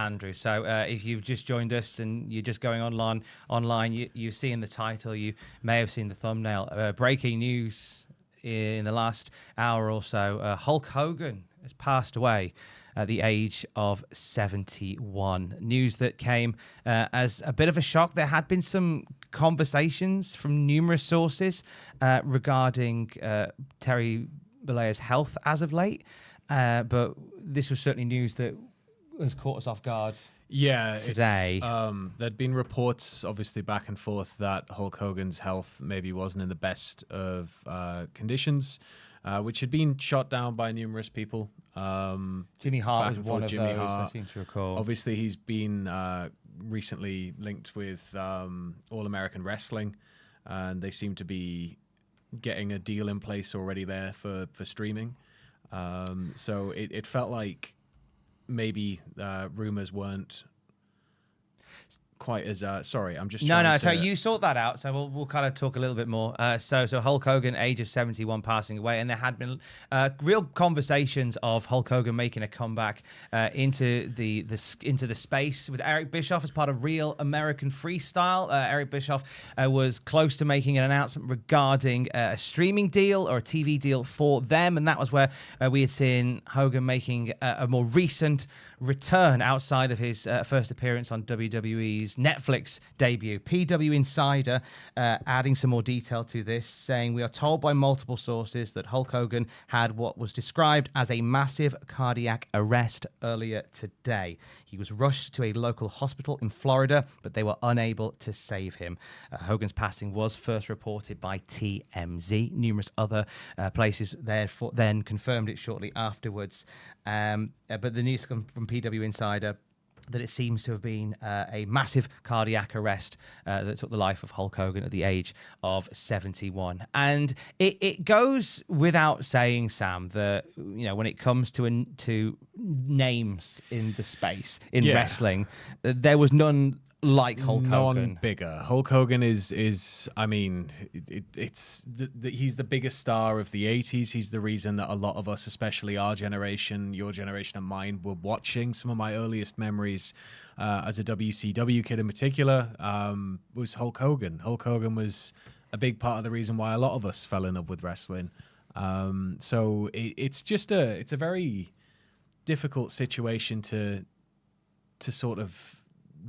Andrew. So if you've just joined us and you're just going online, you've seen the title, you may have seen the thumbnail. Breaking news in the last hour or so, Hulk Hogan has passed away at the age of 71. News that came as a bit of a shock. There had been some conversations from numerous sources regarding Terry Bollea's health as of late, but this was certainly news that has caught us off guard. Yeah, today there'd been reports, obviously back and forth, that Hulk Hogan's health maybe wasn't in the best of conditions, which had been shot down by numerous people. Jimmy Hart was one of those, I seem to recall. Obviously, he's been recently linked with All American Wrestling, and they seem to be getting a deal in place already there for streaming. So it felt like maybe rumors weren't quite as sorry, I'm just trying so you sort that out, so we'll kind of talk a little bit more. So Hulk Hogan, age of 71, passing away, and there had been real conversations of Hulk Hogan making a comeback into the space with Eric Bischoff as part of Real American Freestyle. Eric Bischoff was close to making an announcement regarding a streaming deal or a TV deal for them, and that was where we had seen Hogan making a more recent return outside of his first appearance on WWE's Netflix debut. PW Insider adding some more detail to this, saying, "We are told by multiple sources that Hulk Hogan had what was described as a massive cardiac arrest earlier today. He was rushed to a local hospital in Florida, but they were unable to save him." Hogan's passing was first reported by TMZ. Numerous other places therefore then confirmed it shortly afterwards. But the news from PW Insider that it seems to have been a massive cardiac arrest that took the life of Hulk Hogan at the age of 71. And it goes without saying, Sam, that when it comes to names in the space in wrestling, there was none like Hulk Hogan. Bigger. Hulk Hogan is I mean, he's the biggest star of the 80s. He's the reason that a lot of us, especially our generation, your generation and mine, were watching. Some of my earliest memories as a WCW kid in particular was Hulk Hogan. Hulk Hogan was a big part of the reason why a lot of us fell in love with wrestling. So it's a very difficult situation to sort of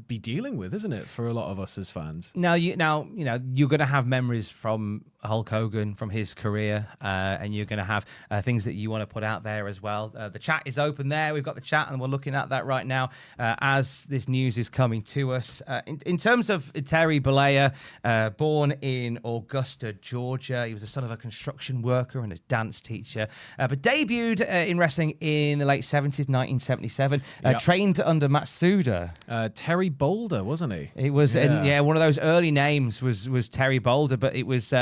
be dealing with, isn't it, for a lot of us as fans? Now you're going to have memories from Hulk Hogan, from his career, and you're going to have things that you want to put out there as well. The chat is open there. We've got the chat, and we're looking at that right now as this news is coming to us. In terms of Terry Bollea, born in Augusta, Georgia, he was the son of a construction worker and a dance teacher, but debuted in wrestling in the late 70s, 1977. Trained under Matsuda. Terry Boulder, wasn't he? It was, one of those early names was Terry Boulder, but it was,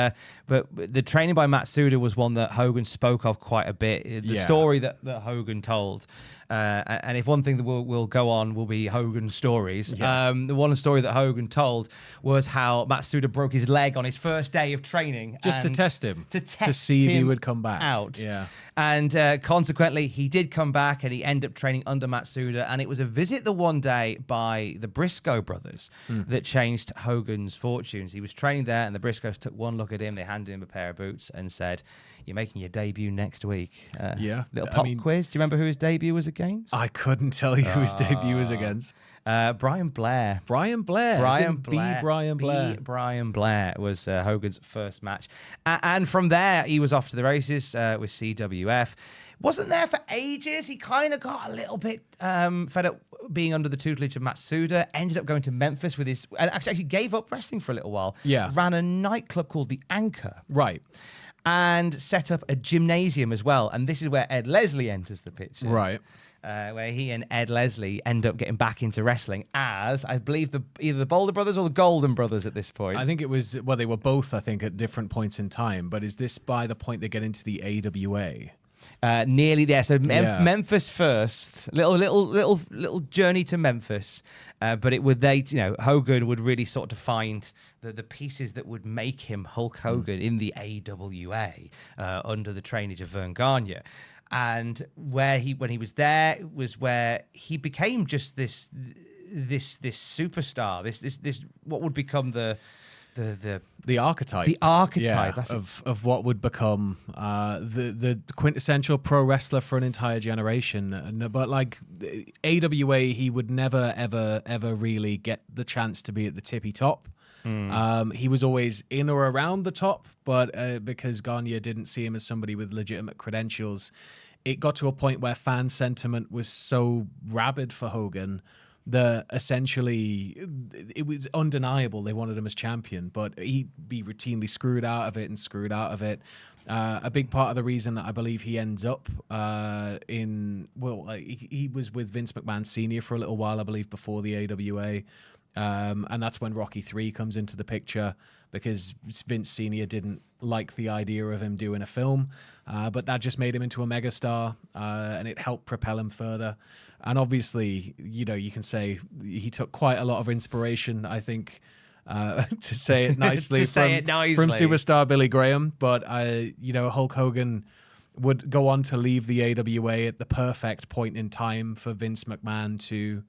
but the training by Matsuda was one that Hogan spoke of quite a bit. The story that Hogan told, and if one thing that will go on will be Hogan's stories. The one story that Hogan told was how Matsuda broke his leg on his first day of training, just to test him, to see if he would come back out. Yeah, and consequently, he did come back, and he ended up training under Matsuda. And it was a visit the one day by the Briscoe brothers that changed Hogan's fortunes. He was training there, and the Briscoes took one look at him. They handed him a pair of boots and said, "You're making your debut next week." Little pop quiz. Do you remember who his debut was against? I couldn't tell you who his debut was against. Brian Blair. Brian Blair was Hogan's first match. And from there, he was off to the races with CWF. Wasn't there for ages. He kind of got a little bit fed up being under the tutelage of Matsuda. Ended up going to Memphis with his... And actually gave up wrestling for a little while. Yeah. Ran a nightclub called The Anchor. Right. And set up a gymnasium as well. And this is where Ed Leslie enters the picture. Right. Where he and Ed Leslie end up getting back into wrestling as, I believe, either the Boulder Brothers or the Golden Brothers at this point. I think it was... Well, they were both, I think, at different points in time. But is this by the point they get into the AWA? Nearly there. So Memphis first, little journey to Memphis, but it would Hogan would really sort of find the pieces that would make him Hulk Hogan in the AWA under the trainage of Vern Gagne. and when he was there was where he became just this superstar, this what would become the archetype. The archetype of what would become the quintessential pro wrestler for an entire generation. But like AWA, he would never, ever really get the chance to be at the tippy top. He was always in or around the top, but because Gagne didn't see him as somebody with legitimate credentials, it got to a point where fan sentiment was so rabid for Hogan that essentially it was undeniable they wanted him as champion, but he'd be routinely screwed out of it. A big part of the reason that I believe he ends up he was with Vince McMahon Sr. for a little while, I believe, before the AWA. And that's when Rocky III comes into the picture, because Vince Sr. didn't like the idea of him doing a film, but that just made him into a megastar, and it helped propel him further. And obviously, you can say he took quite a lot of inspiration, I think, to say it nicely, from superstar Billy Graham. But, Hulk Hogan would go on to leave the AWA at the perfect point in time for Vince McMahon to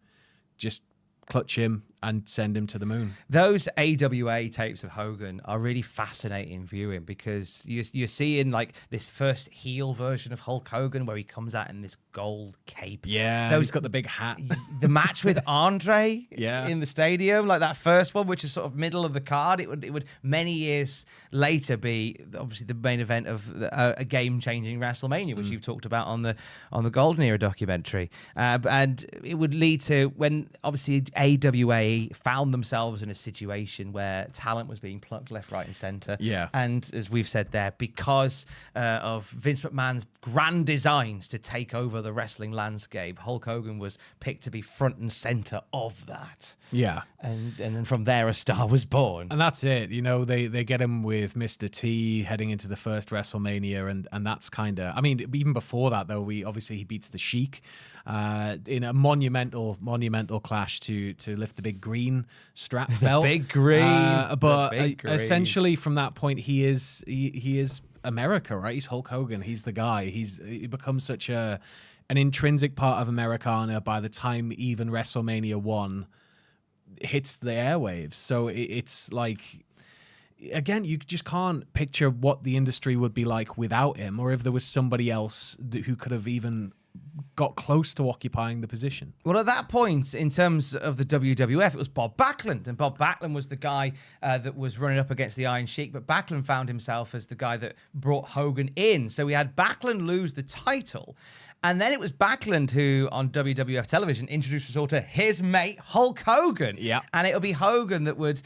just clutch him and send him to the moon. Those AWA tapes of Hogan are really fascinating viewing, because you're seeing like this first heel version of Hulk Hogan where he comes out in this gold cape. Yeah, he's got the big hat. The match with Andre in the stadium, like that first one, which is sort of middle of the card. It would many years later be obviously the main event of a game-changing WrestleMania, which you've talked about on the Golden Era documentary. And it would lead to when obviously AWA found themselves in a situation where talent was being plucked left, right, and center. Yeah. And as we've said there, because of Vince McMahon's grand designs to take over the wrestling landscape, Hulk Hogan was picked to be front and center of that. Yeah. And then from there, a star was born. And that's it. They get him with Mr. T heading into the first WrestleMania, and that's kind of, I mean, even before that, though, he beats the Sheik in a monumental clash to lift the big green strap belt. Big green. Essentially, from that point, he is America, right? He's Hulk Hogan. He's the guy. He becomes such an intrinsic part of Americana by the time even WrestleMania 1 hits the airwaves. So it's like, again, you just can't picture what the industry would be like without him, or if there was somebody else who could have even got close to occupying the position. Well, at that point, in terms of the WWF, it was Bob Backlund, and Bob Backlund was the guy that was running up against the Iron Sheik, but Backlund found himself as the guy that brought Hogan in. So we had Backlund lose the title, and then it was Backlund who, on WWF television, introduced us all to his mate, Hulk Hogan. Yeah. And it'll be Hogan that would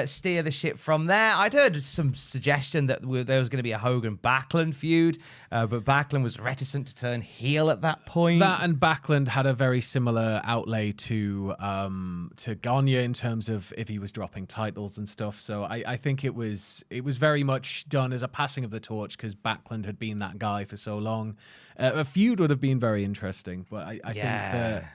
steer the ship from there. I'd heard some suggestion that there was going to be a Hogan-Backlund feud, but Backlund was reticent to turn heel at that point. That and Backlund had a very similar outlay to Gagne in terms of if he was dropping titles and stuff. So I think it was very much done as a passing of the torch, because Backlund had been that guy for so long. A feud would have been very interesting, but I think that,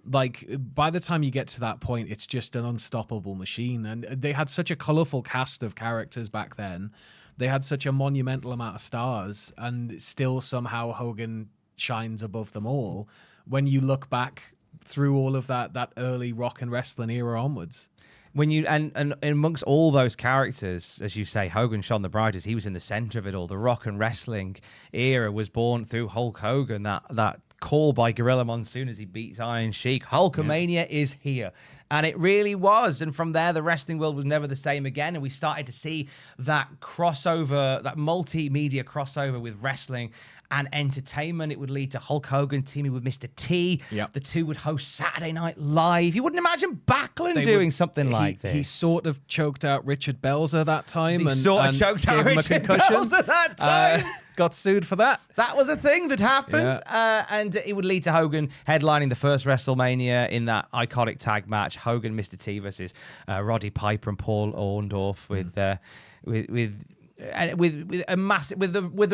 like, by the time you get to that point, it's just an unstoppable machine. And they had such a colorful cast of characters back then. They had such a monumental amount of stars, and still somehow Hogan shines above them all when you look back through all of that early rock and wrestling era onwards. When you and amongst all those characters, as you say, Hogan shone the brightest. He was in the center of it all. The rock and wrestling era was born through Hulk Hogan. That call by Gorilla Monsoon as he beats Iron Sheik. Hulkamania is here. And it really was. And from there, the wrestling world was never the same again. And we started to see that crossover, that multimedia crossover with wrestling and entertainment. It would lead to Hulk Hogan teaming with Mr. T. Yep. The two would host Saturday Night Live. You wouldn't imagine Backlund doing something like this. He sort of choked out Richard Belzer that time. He sort of choked out Richard Belzer that time. Got sued for that. That was a thing that happened. Yeah. And it would lead to Hogan headlining the first WrestleMania in that iconic tag match, Hogan, Mr. T versus Roddy Piper and Paul Orndorff with the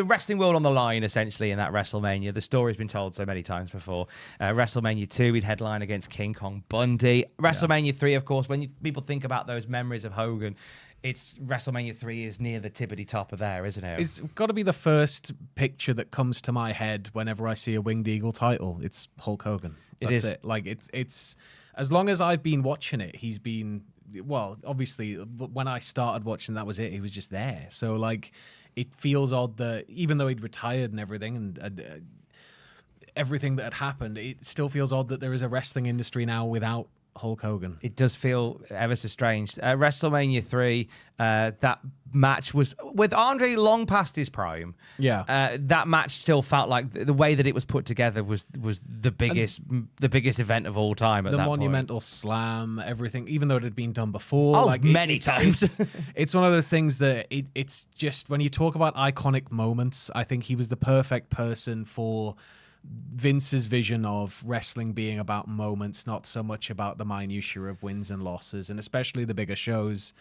wrestling world on the line, essentially, in that WrestleMania. The story's been told so many times before. WrestleMania 2, he'd headline against King Kong Bundy. WrestleMania 3, of course, when people think about those memories of Hogan, it's WrestleMania 3 is near the tippity top of there, isn't it? It's got to be the first picture that comes to my head whenever I see a Winged Eagle title. It's Hulk Hogan. That's it. Like it's as long as I've been watching it, he's been, well, obviously when I started watching, that was it. He was just there. So like, it feels odd that even though he'd retired and everything, and everything that had happened, it still feels odd that there is a wrestling industry now without Hulk Hogan. It does feel ever so strange. WrestleMania 3, that match was with Andre long past his prime. Yeah, that match still felt like the way that it was put together was the biggest event of all time. At the that monumental point. Slam, everything, even though it had been done before, Oh, like many times. It's one of those things that it's just when you talk about iconic moments, I think he was the perfect person for Vince's vision of wrestling being about moments, not so much about the minutiae of wins and losses, and especially the bigger shows.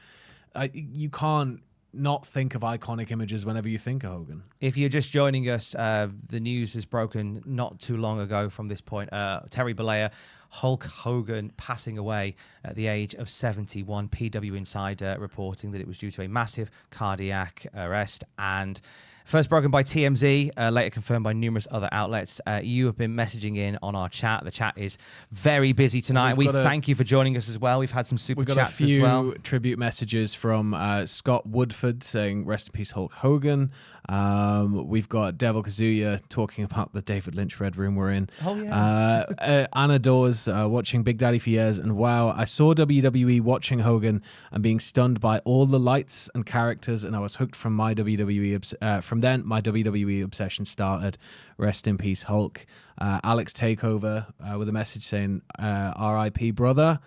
You can't not think of iconic images whenever you think of Hogan. If you're just joining us, the news has broken not too long ago from this point. Terry Bollea, Hulk Hogan passing away at the age of 71. PW Insider reporting that it was due to a massive cardiac arrest, and first broken by TMZ, later confirmed by numerous other outlets. You have been messaging in on our chat. The chat is very busy tonight. We thank you for joining us as well. We've had some super chats as well. We've got a few tribute messages from Scott Woodford saying, rest in peace, Hulk Hogan. We've got Devil Kazuya talking about the David Lynch Red Room we're in. Oh, yeah. Anna Dawes watching Big Daddy for years. And wow, I saw WWE watching Hogan and being stunned by all the lights and characters, and I was hooked from my WWE from then, my WWE obsession started. Rest in peace, Hulk. Alex Takeover with a message saying, R.I.P. brother.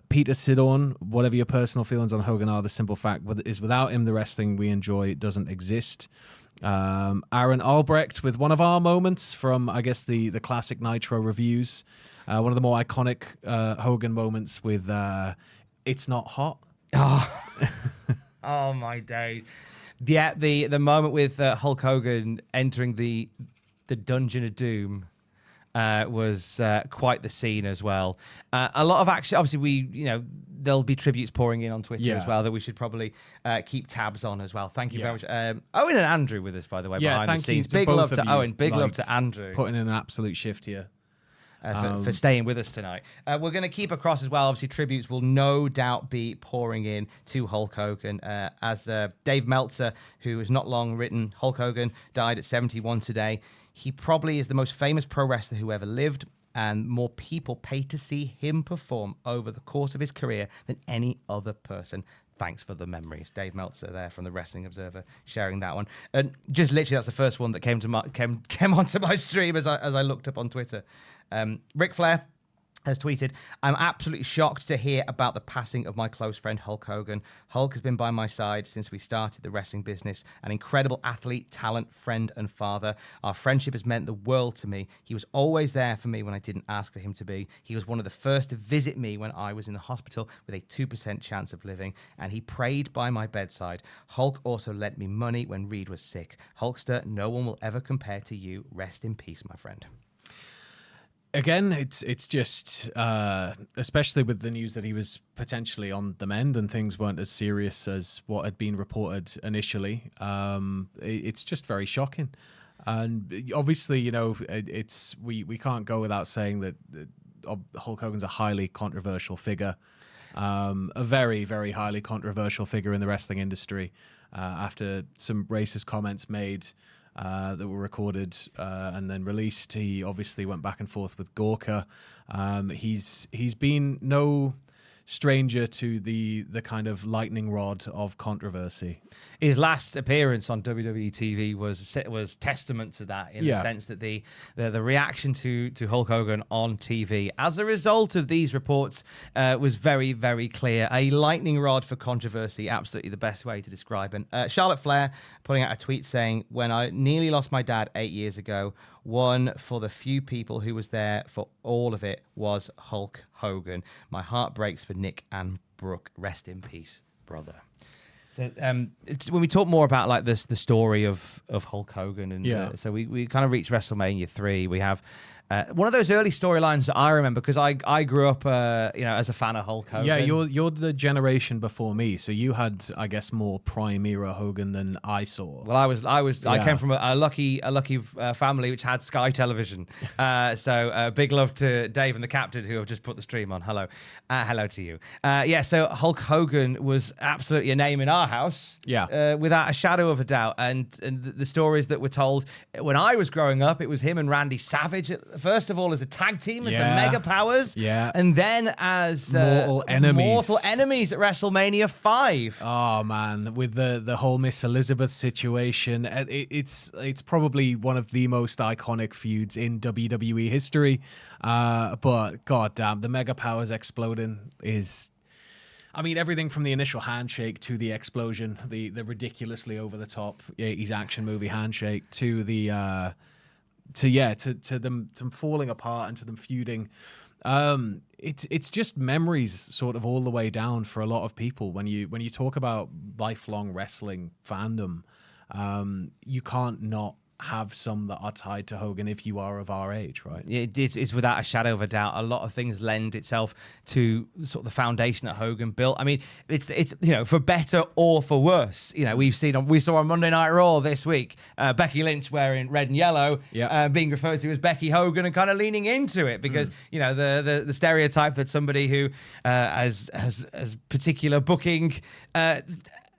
Peter Sidorn, whatever your personal feelings on Hogan are, the simple fact is without him, the wrestling we enjoy doesn't exist. Aaron Albrecht with one of our moments from, I guess, the classic Nitro reviews. One of the more iconic Hogan moments with It's Not Hot. Oh, oh my days. Yeah, the moment with Hulk Hogan entering the Dungeon of Doom was quite the scene as well. A lot of action. Obviously, there'll be tributes pouring in on Twitter as well that we should probably keep tabs on as well. Thank you very much. Owen and Andrew with us, by the way, behind the scenes. Big love to Owen. Big love to Andrew. Putting in an absolute shift here. For staying with us tonight. We're going to keep across as well. Obviously, tributes will no doubt be pouring in to Hulk Hogan. As Dave Meltzer, who has not long written, Hulk Hogan died at 71 today. He probably is the most famous pro wrestler who ever lived, and more people paid to see him perform over the course of his career than any other person. Thanks for the memories. Dave Meltzer there from the Wrestling Observer sharing that one. And just literally, that's the first one that came onto my stream as I looked up on Twitter. Ric Flair has tweeted, I'm absolutely shocked to hear about the passing of my close friend Hulk Hogan. Hulk has been by my side since we started the wrestling business, an incredible athlete, talent, friend, and father. Our friendship has meant the world to me. He was always there for me when I didn't ask for him to be. He was one of the first to visit me when I was in the hospital with a 2% chance of living, and he prayed by my bedside. Hulk also lent me money when Reed was sick. Hulkster, no one will ever compare to you. Rest in peace, my friend. Again, it's just, especially with the news that he was potentially on the mend and things weren't as serious as what had been reported initially. It's just very shocking. And obviously, we can't go without saying that Hulk Hogan's a highly controversial figure, a very, very highly controversial figure in the wrestling industry. After some racist comments made that were recorded and then released, he obviously went back and forth with Gorka. He's been no stranger to the kind of lightning rod of controversy. His last appearance on WWE TV was testament to that, in the sense that the reaction to Hulk Hogan on TV as a result of these reports was very, very clear. A lightning rod for controversy, absolutely the best way to describe it. Charlotte Flair putting out a tweet saying, when I nearly lost my dad 8 years ago, one for the few people who was there for all of it was Hulk Hogan. My heart breaks for Nick and Brooke. Rest in peace, brother. So when we talk more about like this, the story of Hulk Hogan, and so we kind of reached WrestleMania 3. We have one of those early storylines that I remember, because I grew up, as a fan of Hulk Hogan. Yeah, you're the generation before me, so you had, I guess, more prime era Hogan than I saw. Well, I came from a lucky family which had Sky Television. So big love to Dave and the captain who have just put the stream on. Hello to you. So Hulk Hogan was absolutely a name in our house. Yeah. Without a shadow of a doubt. And the stories that were told when I was growing up, it was him and Randy Savage. First of all, as a tag team, as the Mega Powers. Yeah. And then as Mortal enemies at WrestleMania 5. Oh man, with the whole Miss Elizabeth situation, it's probably one of the most iconic feuds in WWE history. But goddamn, the Mega Powers exploding is, I mean, everything from the initial handshake to the explosion, the ridiculously over the top 80s action movie handshake to the to them falling apart and to them feuding. It's just memories sort of all the way down for a lot of people. When you talk about lifelong wrestling fandom, you can't not have some that are tied to Hogan if you are of our age, right? It's without a shadow of a doubt. A lot of things lend itself to sort of the foundation that Hogan built. I mean, it's for better or for worse. We saw on Monday Night Raw this week, Becky Lynch wearing red and yellow, being referred to as Becky Hogan, and kind of leaning into it because the stereotype that somebody who has particular booking.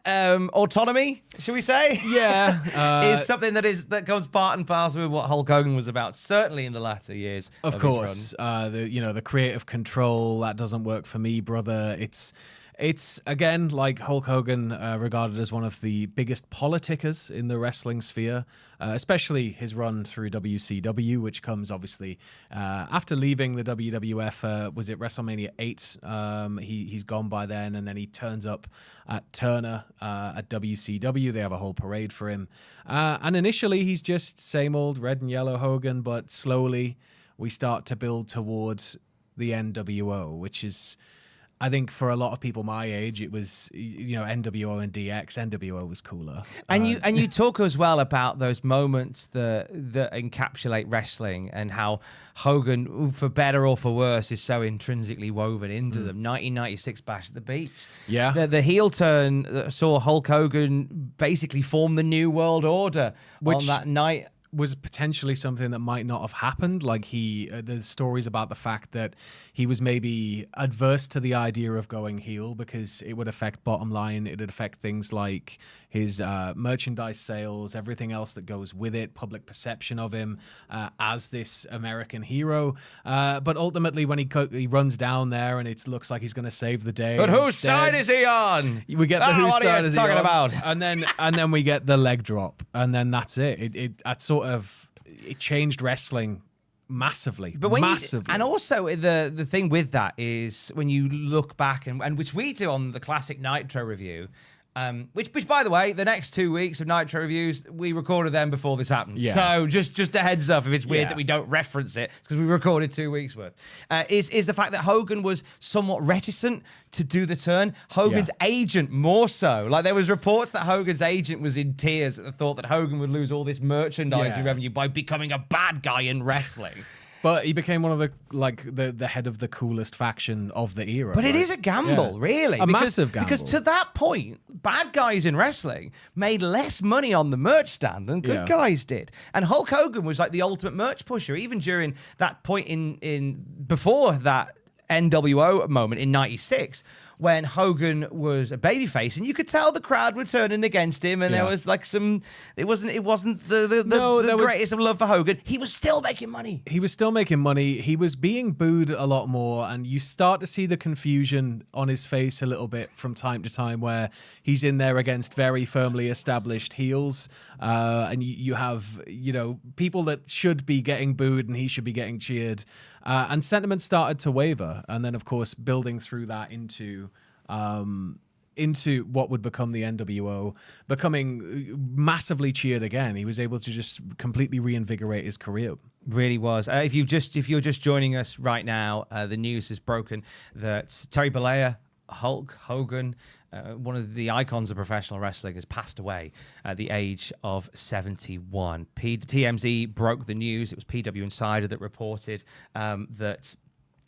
Autonomy, should we say? Yeah, is something that comes part and parcel with what Hulk Hogan was about. Certainly in the latter years. Of course, the creative control that doesn't work for me, brother. It's again like Hulk Hogan, regarded as one of the biggest politicers in the wrestling sphere, especially his run through WCW, which comes obviously after leaving the WWF. Was it WrestleMania 8? He's gone by then, and then he turns up at Turner at WCW. They have a whole parade for him, and initially he's just same old red and yellow Hogan, but slowly we start to build towards the NWO, which is, I think for a lot of people my age, it was, NWO and DX. NWO was cooler. And you talk as well about those moments that encapsulate wrestling and how Hogan, for better or for worse, is so intrinsically woven into them. 1996 Bash at the Beach. Yeah. The heel turn that saw Hulk Hogan basically form the New World Order on that night. Was potentially something that might not have happened. Like there's stories about the fact that he was maybe adverse to the idea of going heel because it would affect bottom line. It would affect things like his merchandise sales, everything else that goes with it, public perception of him as this American hero. But ultimately, when he runs down there and it looks like he's going to save the day. But whose side is he on? We get the whose side is he on? What are you talking about? And then we get the leg drop, and then that's it. It changed wrestling massively. But and also the thing with that is when you look back and which we do on the classic Nitro review, which by the way, the next 2 weeks of Nitro reviews, we recorded them before this happened. Yeah. So just a heads up if it's weird that we don't reference it, because we recorded 2 weeks worth. Is the fact that Hogan was somewhat reticent to do the turn. Hogan's agent more so. Like there was reports that Hogan's agent was in tears at the thought that Hogan would lose all this merchandising revenue by becoming a bad guy in wrestling. But he became one of the head of the coolest faction of the era. But it is a gamble, really. Massive gamble. Because to that point, bad guys in wrestling made less money on the merch stand than good guys did. And Hulk Hogan was like the ultimate merch pusher, even during that point in before that NWO moment in 96. When Hogan was a babyface, and you could tell the crowd were turning against him, and there was like it wasn't the greatest of love for Hogan. He was still making money. He was still making money. He was being booed a lot more, and you start to see the confusion on his face a little bit from time to time, where he's in there against very firmly established heels, and you have people that should be getting booed, and he should be getting cheered. And sentiment started to waver, and then of course building through that into what would become the NWO, becoming massively cheered again. He was able to just completely reinvigorate his career. Really was. If you're just joining us right now, the news has broken that Terry Bollea Hulk Hogan, one of the icons of professional wrestling, has passed away at the age of 71. TMZ broke the news. It was PW Insider that reported that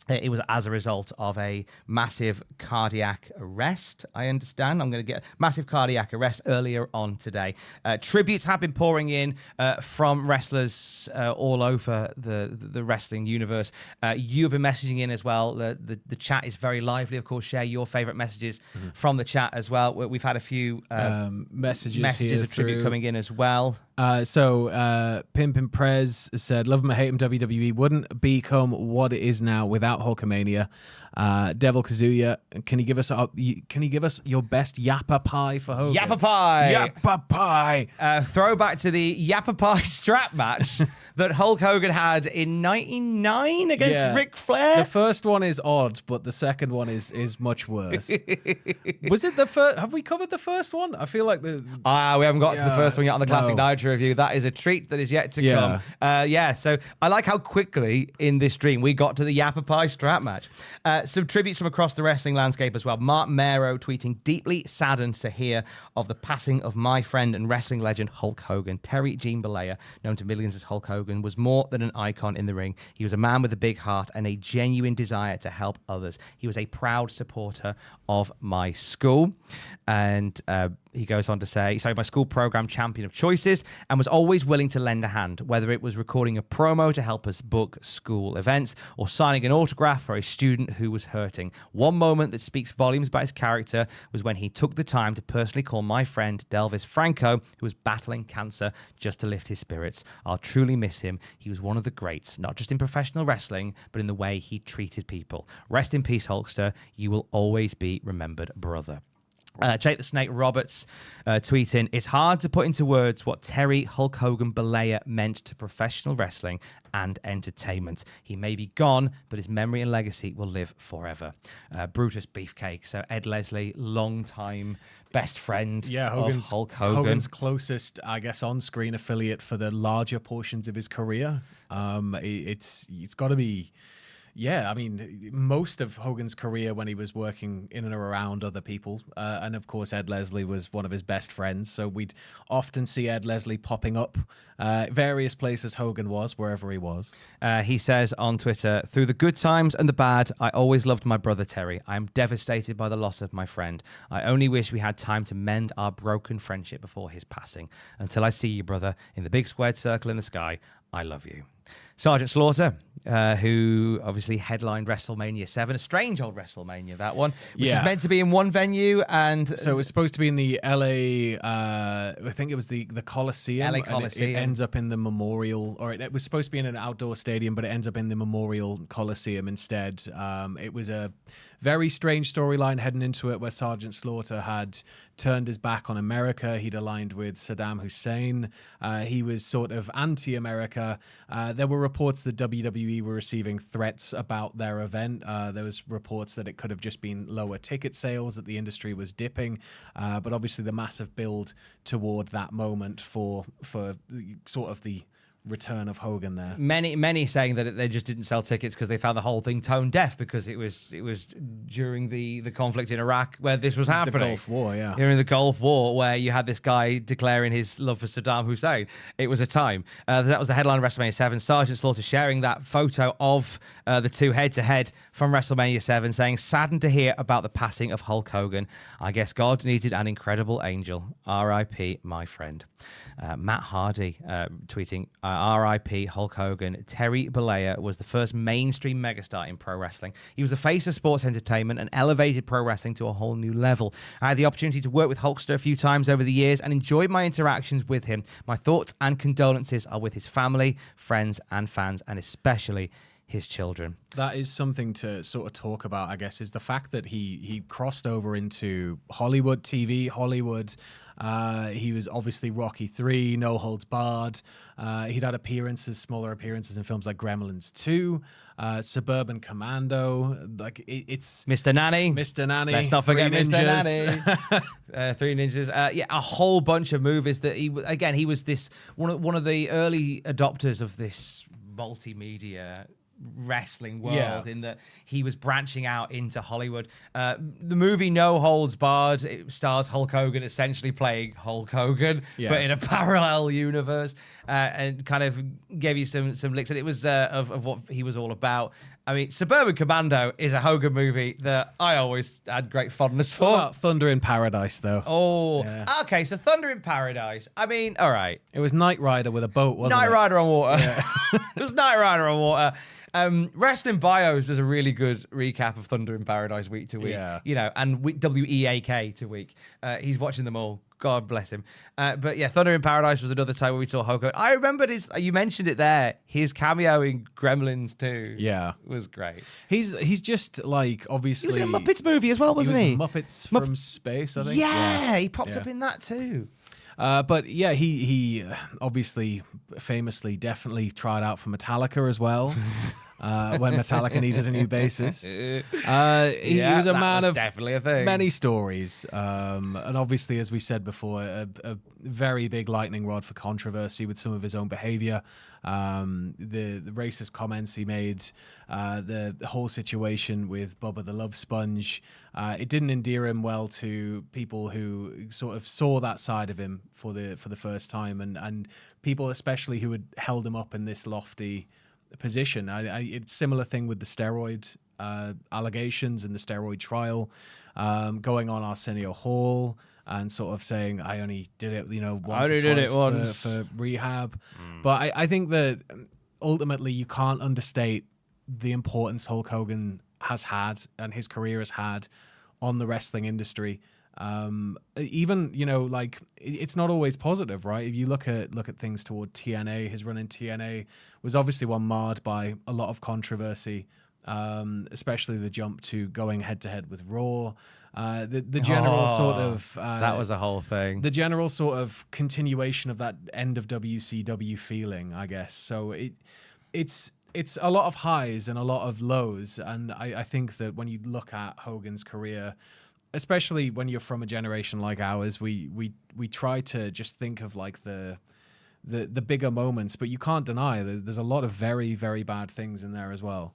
it was as a result of a massive cardiac arrest, I understand. I'm going to get massive cardiac arrest earlier on today. Tributes have been pouring in from wrestlers all over the wrestling universe. You've been messaging in as well. The chat is very lively. Of course, share your favorite messages from the chat as well. We've had a few messages of tribute coming in as well. So Pimpin' Prez said, love him or hate him, WWE wouldn't become what it is now without Hulkamania. Devil Kazuya, can you give us your best yappa pie for Hogan? Yappa pie. Yappa pie. Throwback to the yappa pie strap match that Hulk Hogan had in '99 against Ric Flair. The first one is odd, but the second one is much worse. Was it the first? Have we covered the first one? I feel like we haven't got to the first one yet on the Classic Nitro review. That is a treat that is yet to come. So I like how quickly in this stream we got to the yappa pie strap match. Some tributes from across the wrestling landscape as well. Mark Mero tweeting, deeply saddened to hear of the passing of my friend and wrestling legend Hulk Hogan. Terry Gene Bollea, known to millions as Hulk Hogan, was more than an icon in the ring. He was a man with a big heart and a genuine desire to help others. He was a proud supporter of my school. And he goes on to say, my school program champion of choices, and was always willing to lend a hand, whether it was recording a promo to help us book school events or signing an autograph for a student who was hurting. One moment that speaks volumes about his character was when he took the time to personally call my friend Delvis Franco, who was battling cancer, just to lift his spirits. I'll truly miss him. He was one of the greats, not just in professional wrestling, but in the way he treated people. Rest in peace, Hulkster. You will always be remembered, brother. Jake the Snake Roberts tweeting, it's hard to put into words what Terry Hulk Hogan Bollea meant to professional wrestling and entertainment. He may be gone, but his memory and legacy will live forever. Brutus Beefcake. So Ed Leslie, long-time best friend of Hulk Hogan. Hogan's closest, I guess, on-screen affiliate for the larger portions of his career. It's got to be... Yeah, I mean, most of Hogan's career when he was working in and around other people, and of course Ed Leslie was one of his best friends, so we'd often see Ed Leslie popping up various places Hogan was, wherever he was. He says on Twitter, through the good times and the bad, I always loved my brother Terry. I am devastated by the loss of my friend. I only wish we had time to mend our broken friendship before his passing. Until I see you, brother, in the big squared circle in the sky, I love you. Sergeant Slaughter, who obviously headlined WrestleMania 7, a strange old WrestleMania, that one, which was meant to be in one venue. And so it was supposed to be in the LA, I think it was the Coliseum. LA Coliseum. It ends up in the Memorial, or it was supposed to be in an outdoor stadium, but it ends up in the Memorial Coliseum instead. It was a very strange storyline heading into it where Sergeant Slaughter had turned his back on America. He'd aligned with Saddam Hussein. He was sort of anti-America. There were reports that WWE were receiving threats about their event. There was reports that it could have just been lower ticket sales, that the industry was dipping. But obviously the massive build toward that moment for sort of the return of Hogan there. Many saying that they just didn't sell tickets because they found the whole thing tone deaf because it was during the conflict in Iraq where this was happening. The Gulf War, yeah. During the Gulf War where you had this guy declaring his love for Saddam Hussein. It was a time. That was the headline of WrestleMania 7. Sergeant Slaughter sharing that photo of the two head-to-head from WrestleMania 7 saying, saddened to hear about the passing of Hulk Hogan. I guess God needed an incredible angel. R.I.P. my friend. Matt Hardy tweeting, R.I.P. Hulk Hogan. Terry Bollea was the first mainstream megastar in pro wrestling. He was the face of sports entertainment and elevated pro wrestling to a whole new level. I had the opportunity to work with Hulkster a few times over the years and enjoyed my interactions with him. My thoughts and condolences are with his family, friends, and fans, and especially his children. That is something to sort of talk about, I guess, is the fact that he crossed over into Hollywood TV, Hollywood. He was obviously Rocky 3, No Holds Barred. He'd had smaller appearances in films like Gremlins 2, Suburban Commando. Like it's Mr. Nanny. Mr. Nanny. Let's not forget Three Mr. Ninjas. Nanny. Three Ninjas. A whole bunch of movies that he was this one of the early adopters of this multimedia wrestling world in that he was branching out into Hollywood. The movie No Holds Barred, it stars Hulk Hogan essentially playing Hulk Hogan, but in a parallel universe, and kind of gave you some licks. And it was of what he was all about. I mean, Suburban Commando is a Hogan movie that I always had great fondness for. What about Thunder in Paradise, though? Oh, okay. So Thunder in Paradise. I mean, all right. It was Knight Rider with a boat, wasn't it? Knight Rider on water. Yeah. It was Knight Rider on water. Wrestling Bios does a really good recap of Thunder in Paradise week to week. Yeah. You know, and WEAK to week. He's watching them all. God bless him. But yeah, Thunder in Paradise was another time where we saw Hogan. I remembered you mentioned it there. His cameo in Gremlins 2 was great. He's just like, obviously. He was in a Muppets movie as well, wasn't he? Muppets from Space, I think. Yeah, he popped up in that too. But yeah, he obviously famously definitely tried out for Metallica as well. When Metallica needed a new bassist. He was a man of definitely a thing. Many stories. And obviously, as we said before, a very big lightning rod for controversy with some of his own behavior. The racist comments he made, the whole situation with Bubba the Love Sponge. It didn't endear him well to people who sort of saw that side of him for the first time, and people especially who had held him up in this lofty position. It's similar thing with the steroid allegations and the steroid trial, going on Arsenio Hall and sort of saying, I only did it, once or twice for rehab. But I think that ultimately you can't understate the importance Hulk Hogan has had and his career has had on the wrestling industry. Even, like it's not always positive, right? If you look at things toward TNA, his run in TNA was obviously one marred by a lot of controversy, especially the jump to going head to head with Raw. The general sort of that was a whole thing. The general sort of continuation of that end of WCW feeling, I guess. So it's a lot of highs and a lot of lows, and I think that when you look at Hogan's career, especially when you're from a generation like ours, we try to just think of like the bigger moments, but you can't deny that there's a lot of very, very bad things in there as well.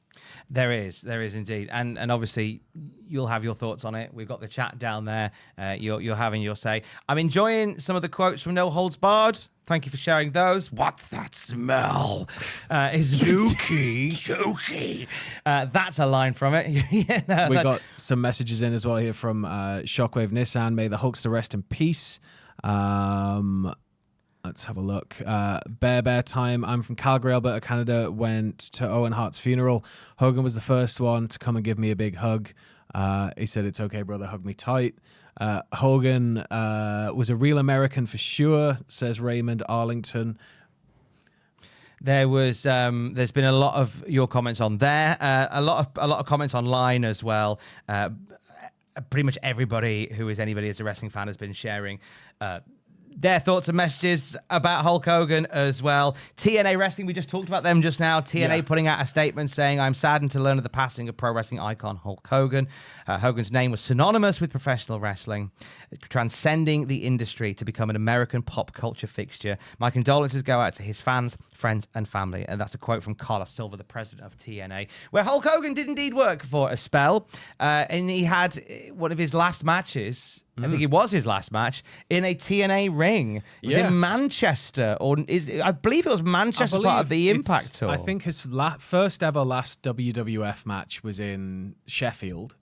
There is indeed, and obviously you'll have your thoughts on it. We've got the chat down there. You're having your say. I'm enjoying some of the quotes from No Holds Barred. Thank you for sharing those. What's that smell? Is Dookie. That's a line from it. We got some messages in as well here from Shockwave Nissan. May the Hulkster rest in peace. Let's have a look. Bear time. I'm from Calgary, Alberta, Canada. Went to Owen Hart's funeral. Hogan was the first one to come and give me a big hug. He said, "It's okay, brother. Hug me tight." Hogan was a real American for sure, says Raymond Arlington. There's been a lot of your comments on there. A lot of comments online as well. Pretty much everybody who is anybody as a wrestling fan has been sharing their thoughts and messages about Hulk Hogan as well. TNA Wrestling, we just talked about them just now. TNA putting out a statement saying, I'm saddened to learn of the passing of pro wrestling icon Hulk Hogan. Hogan's name was synonymous with professional wrestling, transcending the industry to become an American pop culture fixture. My condolences go out to his fans, friends, and family. And that's a quote from Carlos Silva, the president of TNA, where Hulk Hogan did indeed work for a spell. And he had one of his last matches, I think it was his last match, in a TNA ring. It was in Manchester, I believe it was Manchester, part of the Impact Tour. I think his first ever WWF match was in Sheffield.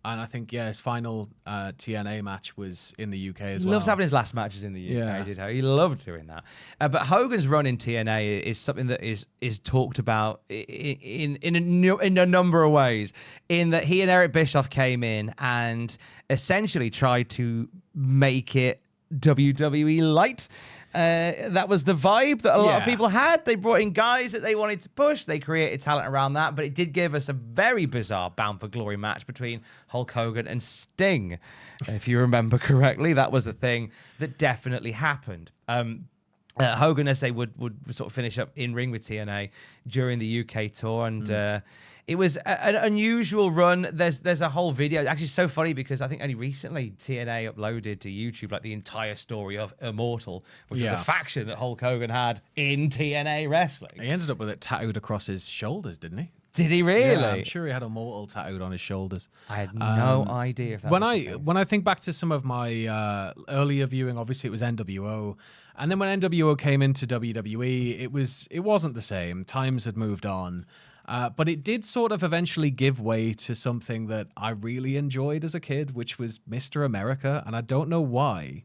And I think, his final TNA match was in the UK as well. He loves having his last matches in the UK, did he? He loved doing that. But Hogan's run in TNA is something that is talked about in a number of ways. In that he and Eric Bischoff came in and essentially tried to make it WWE light. That was the vibe that a lot of people had. They brought in guys that they wanted to push. They created talent around that, but it did give us a very bizarre Bound for Glory match between Hulk Hogan and Sting. If you remember correctly, that was the thing that definitely happened. Hogan, as they would sort of finish up in ring with TNA during the UK tour, and it was an unusual run. There's a whole video. Actually, it's so funny because I think only recently TNA uploaded to YouTube like the entire story of Immortal, which was the faction that Hulk Hogan had in TNA wrestling. He ended up with it tattooed across his shoulders, didn't he? Did he really? Yeah, I'm sure he had Immortal tattooed on his shoulders. I had no idea if that when was I the case. when I think back to some of my earlier viewing, obviously it was NWO, and then when NWO came into WWE, it wasn't the same. Times had moved on, but it did sort of eventually give way to something that I really enjoyed as a kid, which was Mr. America, and I don't know why.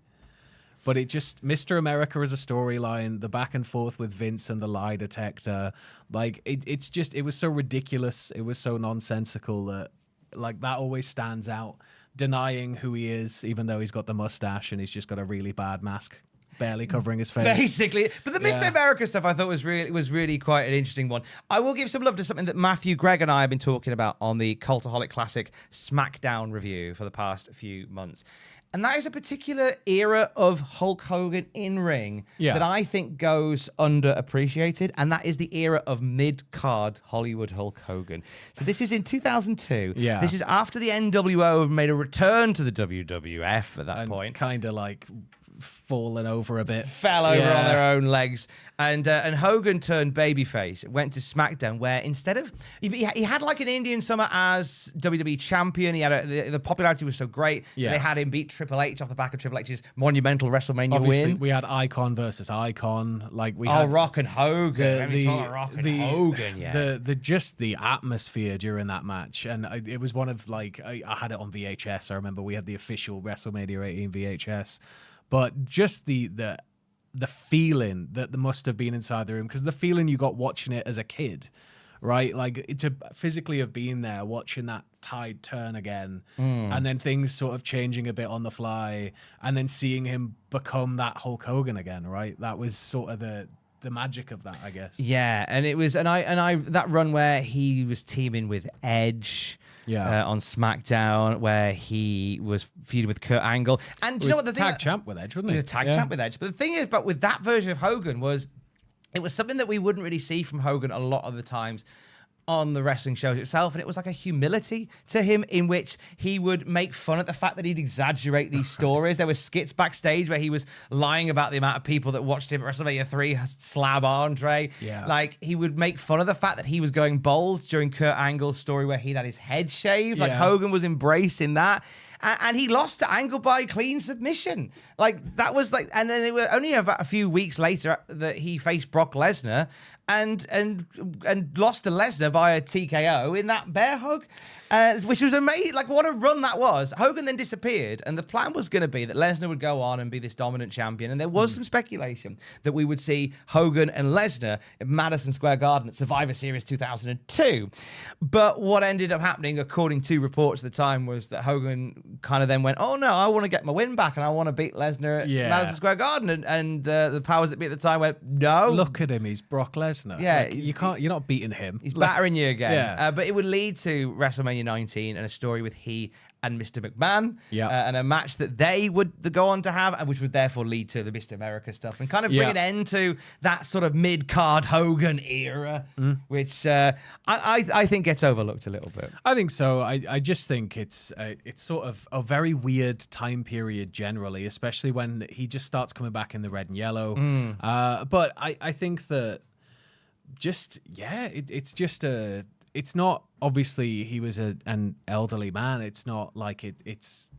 But it just, Mr. America as a storyline, the back and forth with Vince and the lie detector, like it was so ridiculous. It was so nonsensical that like that always stands out. Denying who he is, even though he's got the mustache and he's just got a really bad mask, barely covering his face. Basically, but the Mr. America stuff I thought was really quite an interesting one. I will give some love to something that Matthew, Greg, and I have been talking about on the Cultaholic Classic SmackDown review for the past few months. And that is a particular era of Hulk Hogan in ring that I think goes underappreciated. And that is the era of mid-card Hollywood Hulk Hogan. So this is in 2002. Yeah. This is after the NWO have made a return to the WWF at that point. Kind of like fallen over a bit. Fell over on their own legs. And Hogan turned babyface, went to SmackDown, where instead of... He had like an Indian summer as WWE champion. He had the popularity was so great. Yeah. They had him beat Triple H off the back of Triple H's monumental WrestleMania Obviously, win. we had Icon versus Icon. Like we had Rock and Hogan. Hogan, yeah. The atmosphere during that match. And it was one of like... I had it on VHS. I remember we had the official WrestleMania 18 VHS. But just the feeling that there must have been inside the room, because the feeling you got watching it as a kid, right? Like to physically have been there, watching that tide turn again, and then things sort of changing a bit on the fly, and then seeing him become that Hulk Hogan again, right? That was sort of the magic of that, I guess. Yeah, and it was, and I that run where he was teaming with Edge. On SmackDown, where he was feuding with Kurt Angle, and do you know what the tag champ with Edge, wasn't he? The tag champ with Edge. But the thing is, but with that version of Hogan was, it was something that we wouldn't really see from Hogan a lot of the times on the wrestling shows itself, and it was like a humility to him in which he would make fun at the fact that he'd exaggerate these stories. There were skits backstage where he was lying about the amount of people that watched him at WrestleMania 3 slab Andre. Yeah. Like, he would make fun of the fact that he was going bald during Kurt Angle's story where he'd had his head shaved. Like, Hogan was embracing that. And he lost to Angle by clean submission. Like, that was like, and then it was only about a few weeks later that he faced Brock Lesnar and lost to Lesnar via TKO in that bear hug, which was amazing. Like, what a run that was. Hogan then disappeared, and the plan was going to be that Lesnar would go on and be this dominant champion. And there was some speculation that we would see Hogan and Lesnar at Madison Square Garden at Survivor Series 2002. But what ended up happening, according to reports at the time, was that Hogan kind of then went, oh no, I want to get my win back and I want to beat Lesnar at Madison Square Garden. And the powers that be at the time went, no. Look at him, he's Brock Lesnar. Yeah. Like, you're not beating him. He's battering you again. Yeah. But it would lead to WrestleMania 19 and a story with he and Mr. McMahon, and a match that they would go on to have, and which would therefore lead to the Mr. America stuff and kind of bring an end to that sort of mid-card Hogan era, which I think gets overlooked a little bit. I think so. I just think it's sort of a very weird time period generally, especially when he just starts coming back in the red and yellow. But I think that it's just a... It's not, obviously, he was an elderly man. It's not like it's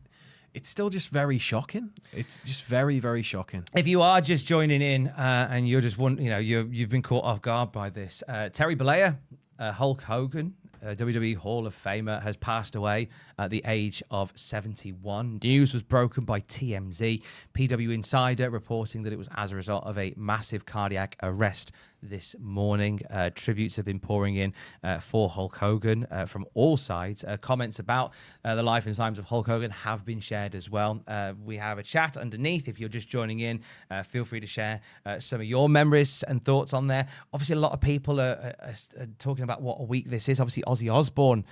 still just very shocking. It's just very, very shocking. If you are just joining in and you're just you've been caught off guard by this, Terry Bollea, Hulk Hogan, WWE Hall of Famer, has passed away at the age of 71. News was broken by TMZ. PW Insider reporting that it was as a result of a massive cardiac arrest this morning. Tributes have been pouring in for Hulk Hogan from all sides. Comments about the life and times of Hulk Hogan have been shared as well. We have a chat underneath. If you're just joining in, feel free to share some of your memories and thoughts on there. Obviously, a lot of people are talking about what a week this is. Obviously, Ozzy Osbourne,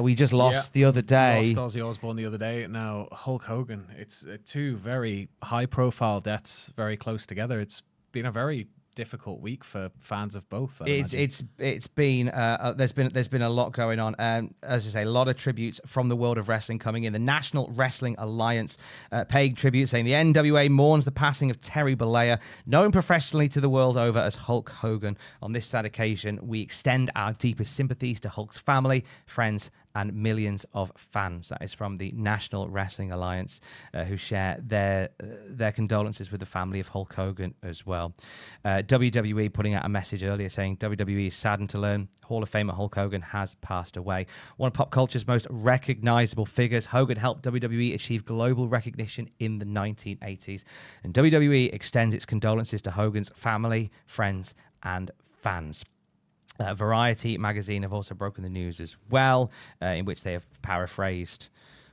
we just lost the other day. Lost Ozzy Osbourne the other day. Now, Hulk Hogan. It's two very high-profile deaths very close together. It's been a very difficult week for fans of both. It's been there's been a lot going on. As I say, a lot of tributes from the world of wrestling coming in. The National Wrestling Alliance paying tribute, saying the NWA mourns the passing of Terry Bollea, known professionally to the world over as Hulk Hogan. On this sad occasion, we extend our deepest sympathies to Hulk's family, friends, and millions of fans. That is from the National Wrestling Alliance, who share their condolences with the family of Hulk Hogan as well. WWE putting out a message earlier saying WWE is saddened to learn Hall of Famer Hulk Hogan has passed away. One of pop culture's most recognizable figures, Hogan helped WWE achieve global recognition in the 1980s. And WWE extends its condolences to Hogan's family, friends, and fans. Variety magazine have also broken the news as well, in which they have paraphrased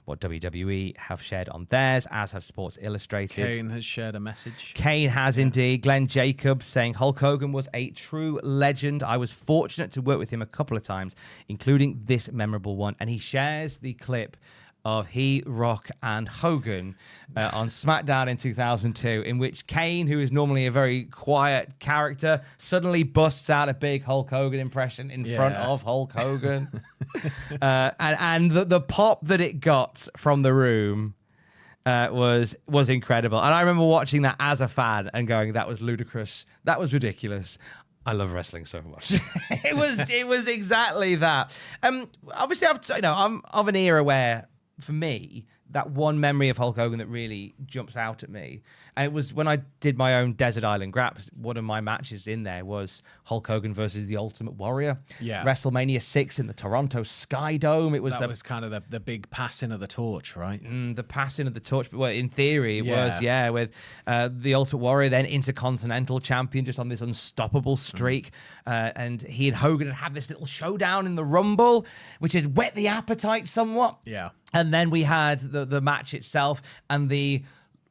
what WWE have shared on theirs, as have Sports Illustrated. Kane has shared a message. Kane has indeed. Glenn Jacobs saying Hulk Hogan was a true legend. I was fortunate to work with him a couple of times, including this memorable one. And he shares the clip of he, Rock, and Hogan on SmackDown in 2002, in which Kane, who is normally a very quiet character, suddenly busts out a big Hulk Hogan impression in front of Hulk Hogan. and the pop that it got from the room was incredible. And I remember watching that as a fan and going, that was ludicrous. That was ridiculous. I love wrestling so much. it was exactly that. Obviously, I'm of an era where, for me, that one memory of Hulk Hogan that really jumps out at me, and it was when I did my own Desert Island Graps. One of my matches in there was Hulk Hogan versus the Ultimate Warrior. Yeah, WrestleMania 6 in the Toronto Sky Dome. It was was kind of the big passing of the torch, right? The passing of the torch. But well, in theory, it was with the Ultimate Warrior, then Intercontinental Champion, just on this unstoppable streak, and he and Hogan had this little showdown in the Rumble, which had whet the appetite somewhat. Yeah. And then we had the match itself and the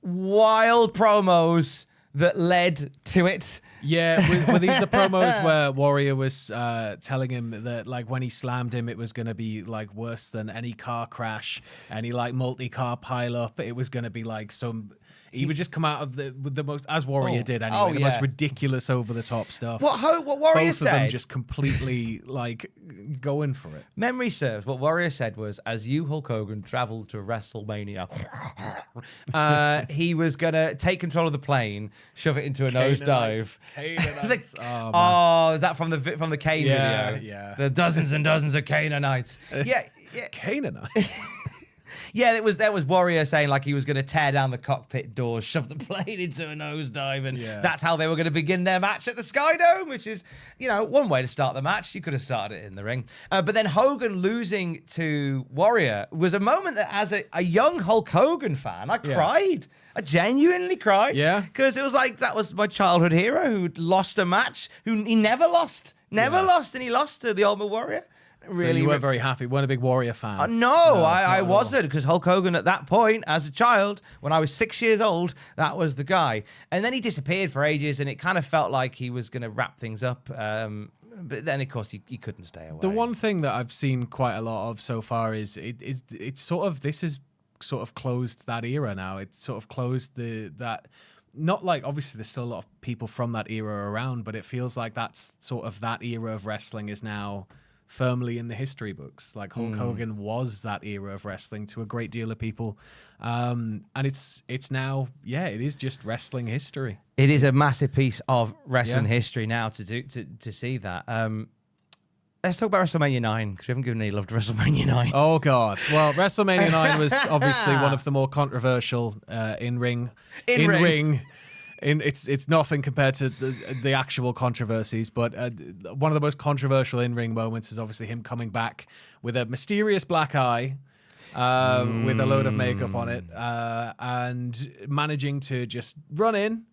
wild promos that led to it. Yeah, were these the promos where Warrior was telling him that, like, when he slammed him, it was going to be, like, worse than any car crash, any, like, multi-car pile-up. It was going to be, like, some... He would just come out of the most, as Warrior did anyway, the most ridiculous, over-the-top stuff. What Warrior said... Both of them just completely, like, going for it. Memory serves. What Warrior said was, as you, Hulk Hogan, traveled to WrestleMania, he was going to take control of the plane, shove it into a nosedive. Canaanites. Is that from the Kane video? Yeah. The dozens and dozens of Canaanites. Yeah. Canaanites. Yeah, that was Warrior saying like he was going to tear down the cockpit doors, shove the plane into a nosedive, and that's how they were going to begin their match at the Sky Dome, which is, one way to start the match. You could have started it in the ring. But then Hogan losing to Warrior was a moment that, as a young Hulk Hogan fan, I cried. I genuinely cried. Yeah. Because it was like, that was my childhood hero who'd lost a match, who he never lost, and he lost to the Ultimate Warrior. Really, so you weren't very happy. You weren't a big Warrior fan. No, I wasn't, because Hulk Hogan at that point, as a child, when I was 6 years old, that was the guy. And then he disappeared for ages, and it kind of felt like he was going to wrap things up. But then, of course, he couldn't stay away. The one thing that I've seen quite a lot of so far is it's sort of, this has sort of closed that era now. It's sort of closed that. Not like, obviously there's still a lot of people from that era around, but it feels like that's sort of, that era of wrestling is now firmly in the history books. Like Hulk Hogan was that era of wrestling to a great deal of people, and it's now, it is just wrestling history. It is a massive piece of wrestling history now to see that. Let's talk about WrestleMania 9, because we haven't given any love to WrestleMania 9. Oh, God. Well, WrestleMania 9 was obviously one of the more controversial in-ring. It's nothing compared to the actual controversies, but one of the most controversial in-ring moments is obviously him coming back with a mysterious black eye, with a load of makeup on it, and managing to just run in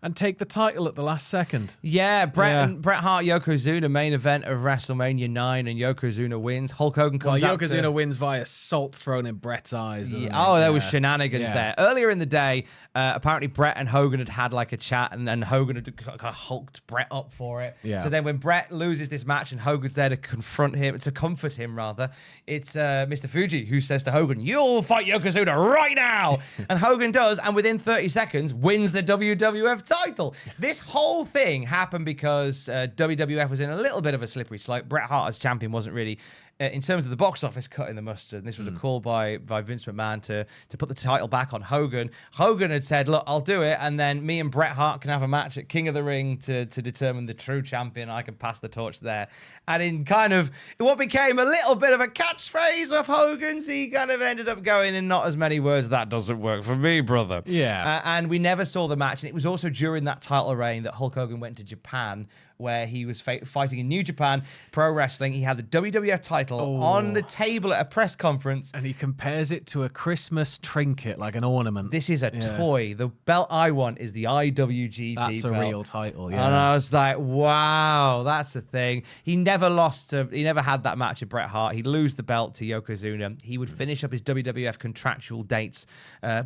and take the title at the last second. Yeah, Bret Hart, Yokozuna, main event of WrestleMania 9, and Yokozuna wins. Hulk Hogan comes out. Yokozuna wins via salt thrown in Bret's eyes, doesn't he? Oh, there was shenanigans there. Earlier in the day, apparently Bret and Hogan had like a chat, and Hogan had kind of hulked Bret up for it. Yeah. So then when Bret loses this match and Hogan's there to comfort him rather, it's Mr. Fuji who says to Hogan, "You'll fight Yokozuna right now!" And Hogan does, and within 30 seconds wins the WWF title. title. This whole thing happened because WWF was in a little bit of a slippery slope. Bret Hart as champion wasn't really, in terms of the box office, cutting the mustard. And this was a call by Vince McMahon to put the title back on Hogan. Hogan had said, look, I'll do it, and then me and Bret Hart can have a match at King of the Ring to determine the true champion. I can pass the torch there. And in kind of what became a little bit of a catchphrase of Hogan's, he kind of ended up going in not as many words, that doesn't work for me, brother. Yeah. And we never saw the match. And it was also during that title reign that Hulk Hogan went to Japan, where he was fighting in New Japan Pro Wrestling. He had the WWF title on the table at a press conference. And he compares it to a Christmas trinket, like an ornament. This is a toy. The belt I want is the IWGP That's belt. a real title, yeah. And I was like, wow, that's the thing. He never had that match with Bret Hart. He'd lose the belt to Yokozuna. He would finish up his WWF contractual dates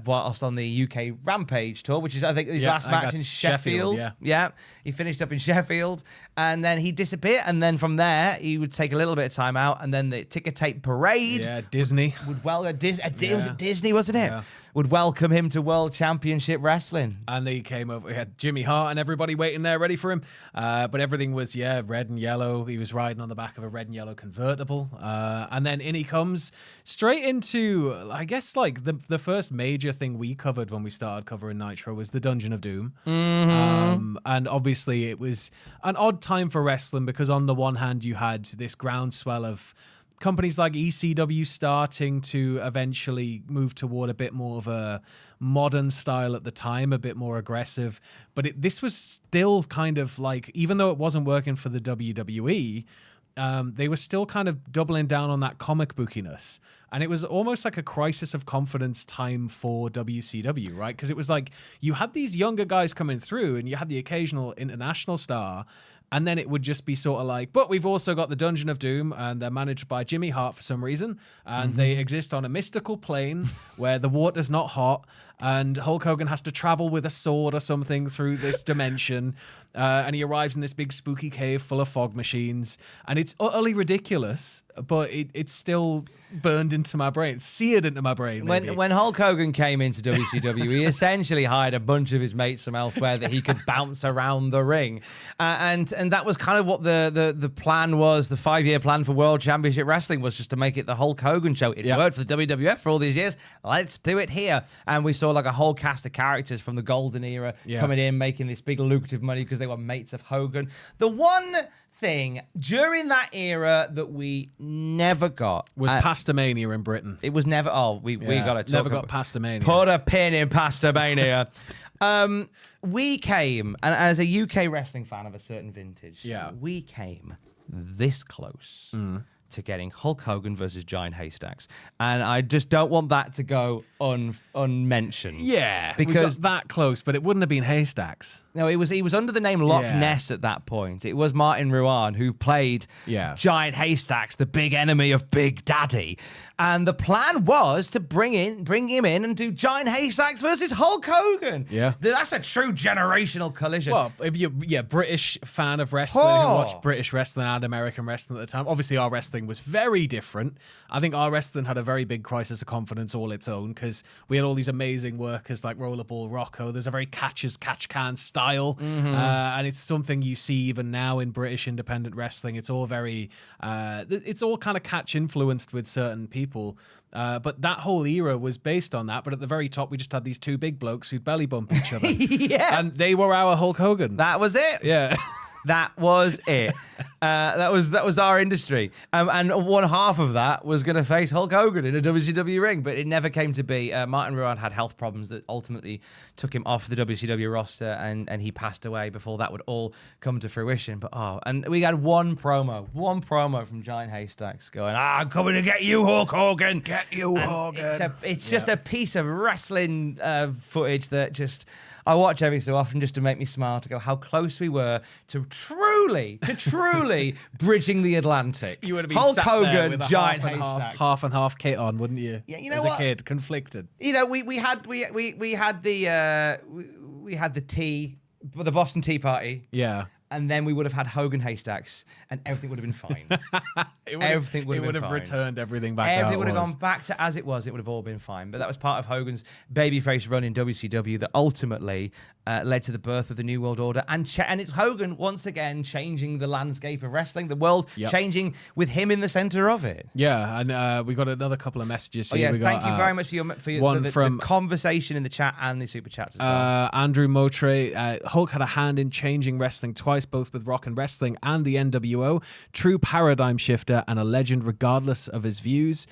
whilst on the UK Rampage tour, which is, I think, his last match in Sheffield. Yeah, he finished up in Sheffield. And then he'd disappear. And then from there, he would take a little bit of time out. And then the ticker tape parade. Yeah, Disney. Was it Disney, wasn't it? Yeah. Would welcome him to World Championship Wrestling. And he came over. He had Jimmy Hart and everybody waiting there ready for him. But everything was, red and yellow. He was riding on the back of a red and yellow convertible. And then in he comes straight into, I guess, like the first major thing we covered when we started covering Nitro was the Dungeon of Doom. Mm-hmm. And obviously it was an odd time for wrestling because on the one hand you had this groundswell of companies like ECW starting to eventually move toward a bit more of a modern style at the time, a bit more aggressive. But this was still kind of like, even though it wasn't working for the WWE, they were still kind of doubling down on that comic bookiness. And it was almost like a crisis of confidence time for WCW, right? Because it was like you had these younger guys coming through and you had the occasional international star. And then it would just be sort of like, but we've also got the Dungeon of Doom, and they're managed by Jimmy Hart for some reason. And they exist on a mystical plane where the water's not hot. And Hulk Hogan has to travel with a sword or something through this dimension. And he arrives in this big spooky cave full of fog machines. And it's utterly ridiculous, but it's still burned into my brain. It's seared into my brain. When Hulk Hogan came into WCW, he essentially hired a bunch of his mates from elsewhere that he could bounce around the ring. And that was kind of what the plan was. The 5-year plan for World Championship Wrestling was just to make it the Hulk Hogan show. It worked for the WWF for all these years. Let's do it here. And we saw like a whole cast of characters from the golden era coming in, making this big lucrative money because they were mates of Hogan. The one thing during that era that we never got was Pastamania in Britain. It was never. We got to talk. Never got Pastamania. Put a pin in Pastamania. We came, and as a UK wrestling fan of a certain vintage, we came this close to getting Hulk Hogan versus Giant Haystacks, and I just don't want that to go unmentioned. Yeah, because we got that close, but it wouldn't have been Haystacks. No, he was under the name Loch Ness at that point. It was Martin Ruan who played Giant Haystacks, the big enemy of Big Daddy. And the plan was to bring him in and do Giant Haystacks versus Hulk Hogan. Yeah. That's a true generational collision. Well, if you're British fan of wrestling who watched British wrestling and American wrestling at the time, obviously our wrestling was very different. I think our wrestling had a very big crisis of confidence all its own because we had all these amazing workers like Rollerball Rocco. There's a very catch-can style, and it's something you see even now in British independent wrestling. It's all very, it's all kind of catch influenced with certain people. But that whole era was based on that. But at the very top, we just had these two big blokes who'd belly bump each other. And they were our Hulk Hogan. That was it. Yeah. That was it. That was our industry. And one half of that was going to face Hulk Hogan in a WCW ring, but it never came to be. Martin Ruan had health problems that ultimately took him off the WCW roster, and he passed away before that would all come to fruition. But and we had one promo from Giant Haystacks going, I'm coming to get you, Hulk Hogan. Get you, Hogan. It's just a piece of wrestling footage that just... I watch every so often just to make me smile, to go how close we were to truly bridging the Atlantic. You would have been Hulk sat Hogan, there with a Giant half and half kit on, wouldn't you? Yeah, you know as what? a kid, conflicted. You know, we had the tea, the Boston Tea Party. Yeah. and then we would have had Hogan haystacks, and everything would have been fine. Everything would have returned everything back. Everything would have gone back to as it was. It would have all been fine. But that was part of Hogan's babyface run in WCW that ultimately led to the birth of the New World Order, and it's Hogan once again changing the landscape of wrestling, the world changing with him in the center of it. Yeah, and we got another couple of messages here. Thank you very much for the conversation in the chat and the super chats as well. Andrew Motre, Hulk had a hand in changing wrestling twice, both with Rock and Wrestling and the NWO. True paradigm shifter and a legend regardless of his views.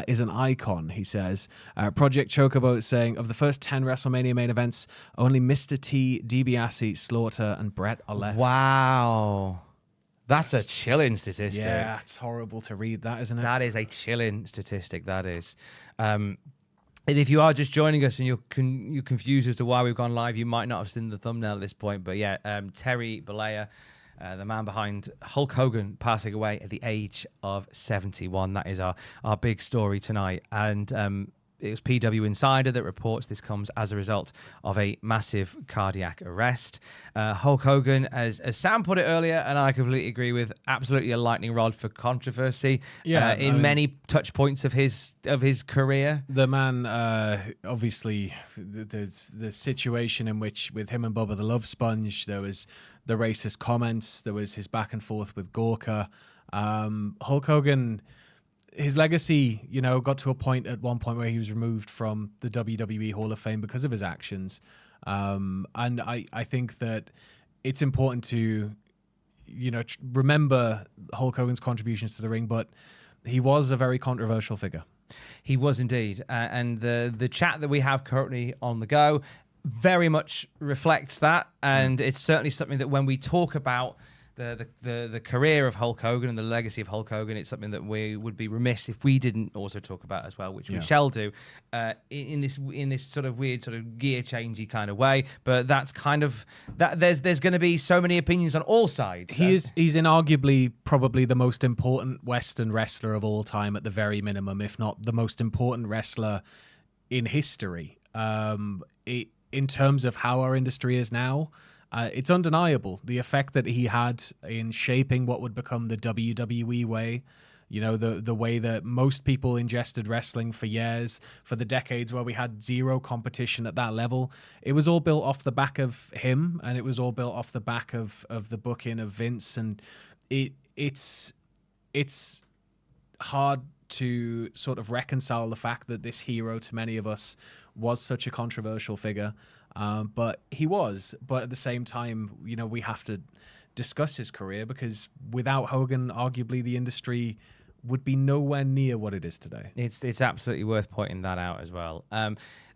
Is an icon, he says. Project Chocobo saying, of the first 10 WrestleMania main events, only Mr. T, DiBiase, Slaughter, and Brett are left. Wow. That's a chilling statistic. Yeah, it's horrible to read that, isn't it? That is a chilling statistic, that is. And if you are just joining us and you're confused as to why we've gone live, you might not have seen the thumbnail at this point. But yeah, Terry Bollea, the man behind Hulk Hogan, passing away at the age of 71. That is our big story tonight. And it was PW Insider that reports this comes as a result of a massive cardiac arrest. Hulk Hogan, as Sam put it earlier, and I completely agree with, absolutely a lightning rod for controversy. In many touch points of his career. The man, obviously, there's the situation in which with him and Bubba the Love Sponge, there was the racist comments, there was his back and forth with Gorka. Hulk Hogan, his legacy, got to a point at one point where he was removed from the WWE Hall of Fame because of his actions. And I think that it's important to, remember Hulk Hogan's contributions to the ring, but he was a very controversial figure. He was indeed. And the chat that we have currently on the go very much reflects that. And it's certainly something that when we talk about the career of Hulk Hogan and the legacy of Hulk Hogan, it's something that we would be remiss if we didn't also talk about as well, which we shall do in this sort of weird sort of gear changey kind of way. But that's kind of that. There's going to be so many opinions on all sides. He's inarguably probably the most important Western wrestler of all time, at the very minimum, if not the most important wrestler in history. In terms of how our industry is now. It's undeniable, the effect that he had in shaping what would become the WWE way, the way that most people ingested wrestling for years, for the decades where we had zero competition at that level. It was all built off the back of him, and it was all built off the back of the booking of Vince, and it's hard to sort of reconcile the fact that this hero, to many of us, was such a controversial figure. But he was. But at the same time, we have to discuss his career, because without Hogan, arguably the industry would be nowhere near what it is today. It's absolutely worth pointing that out as well.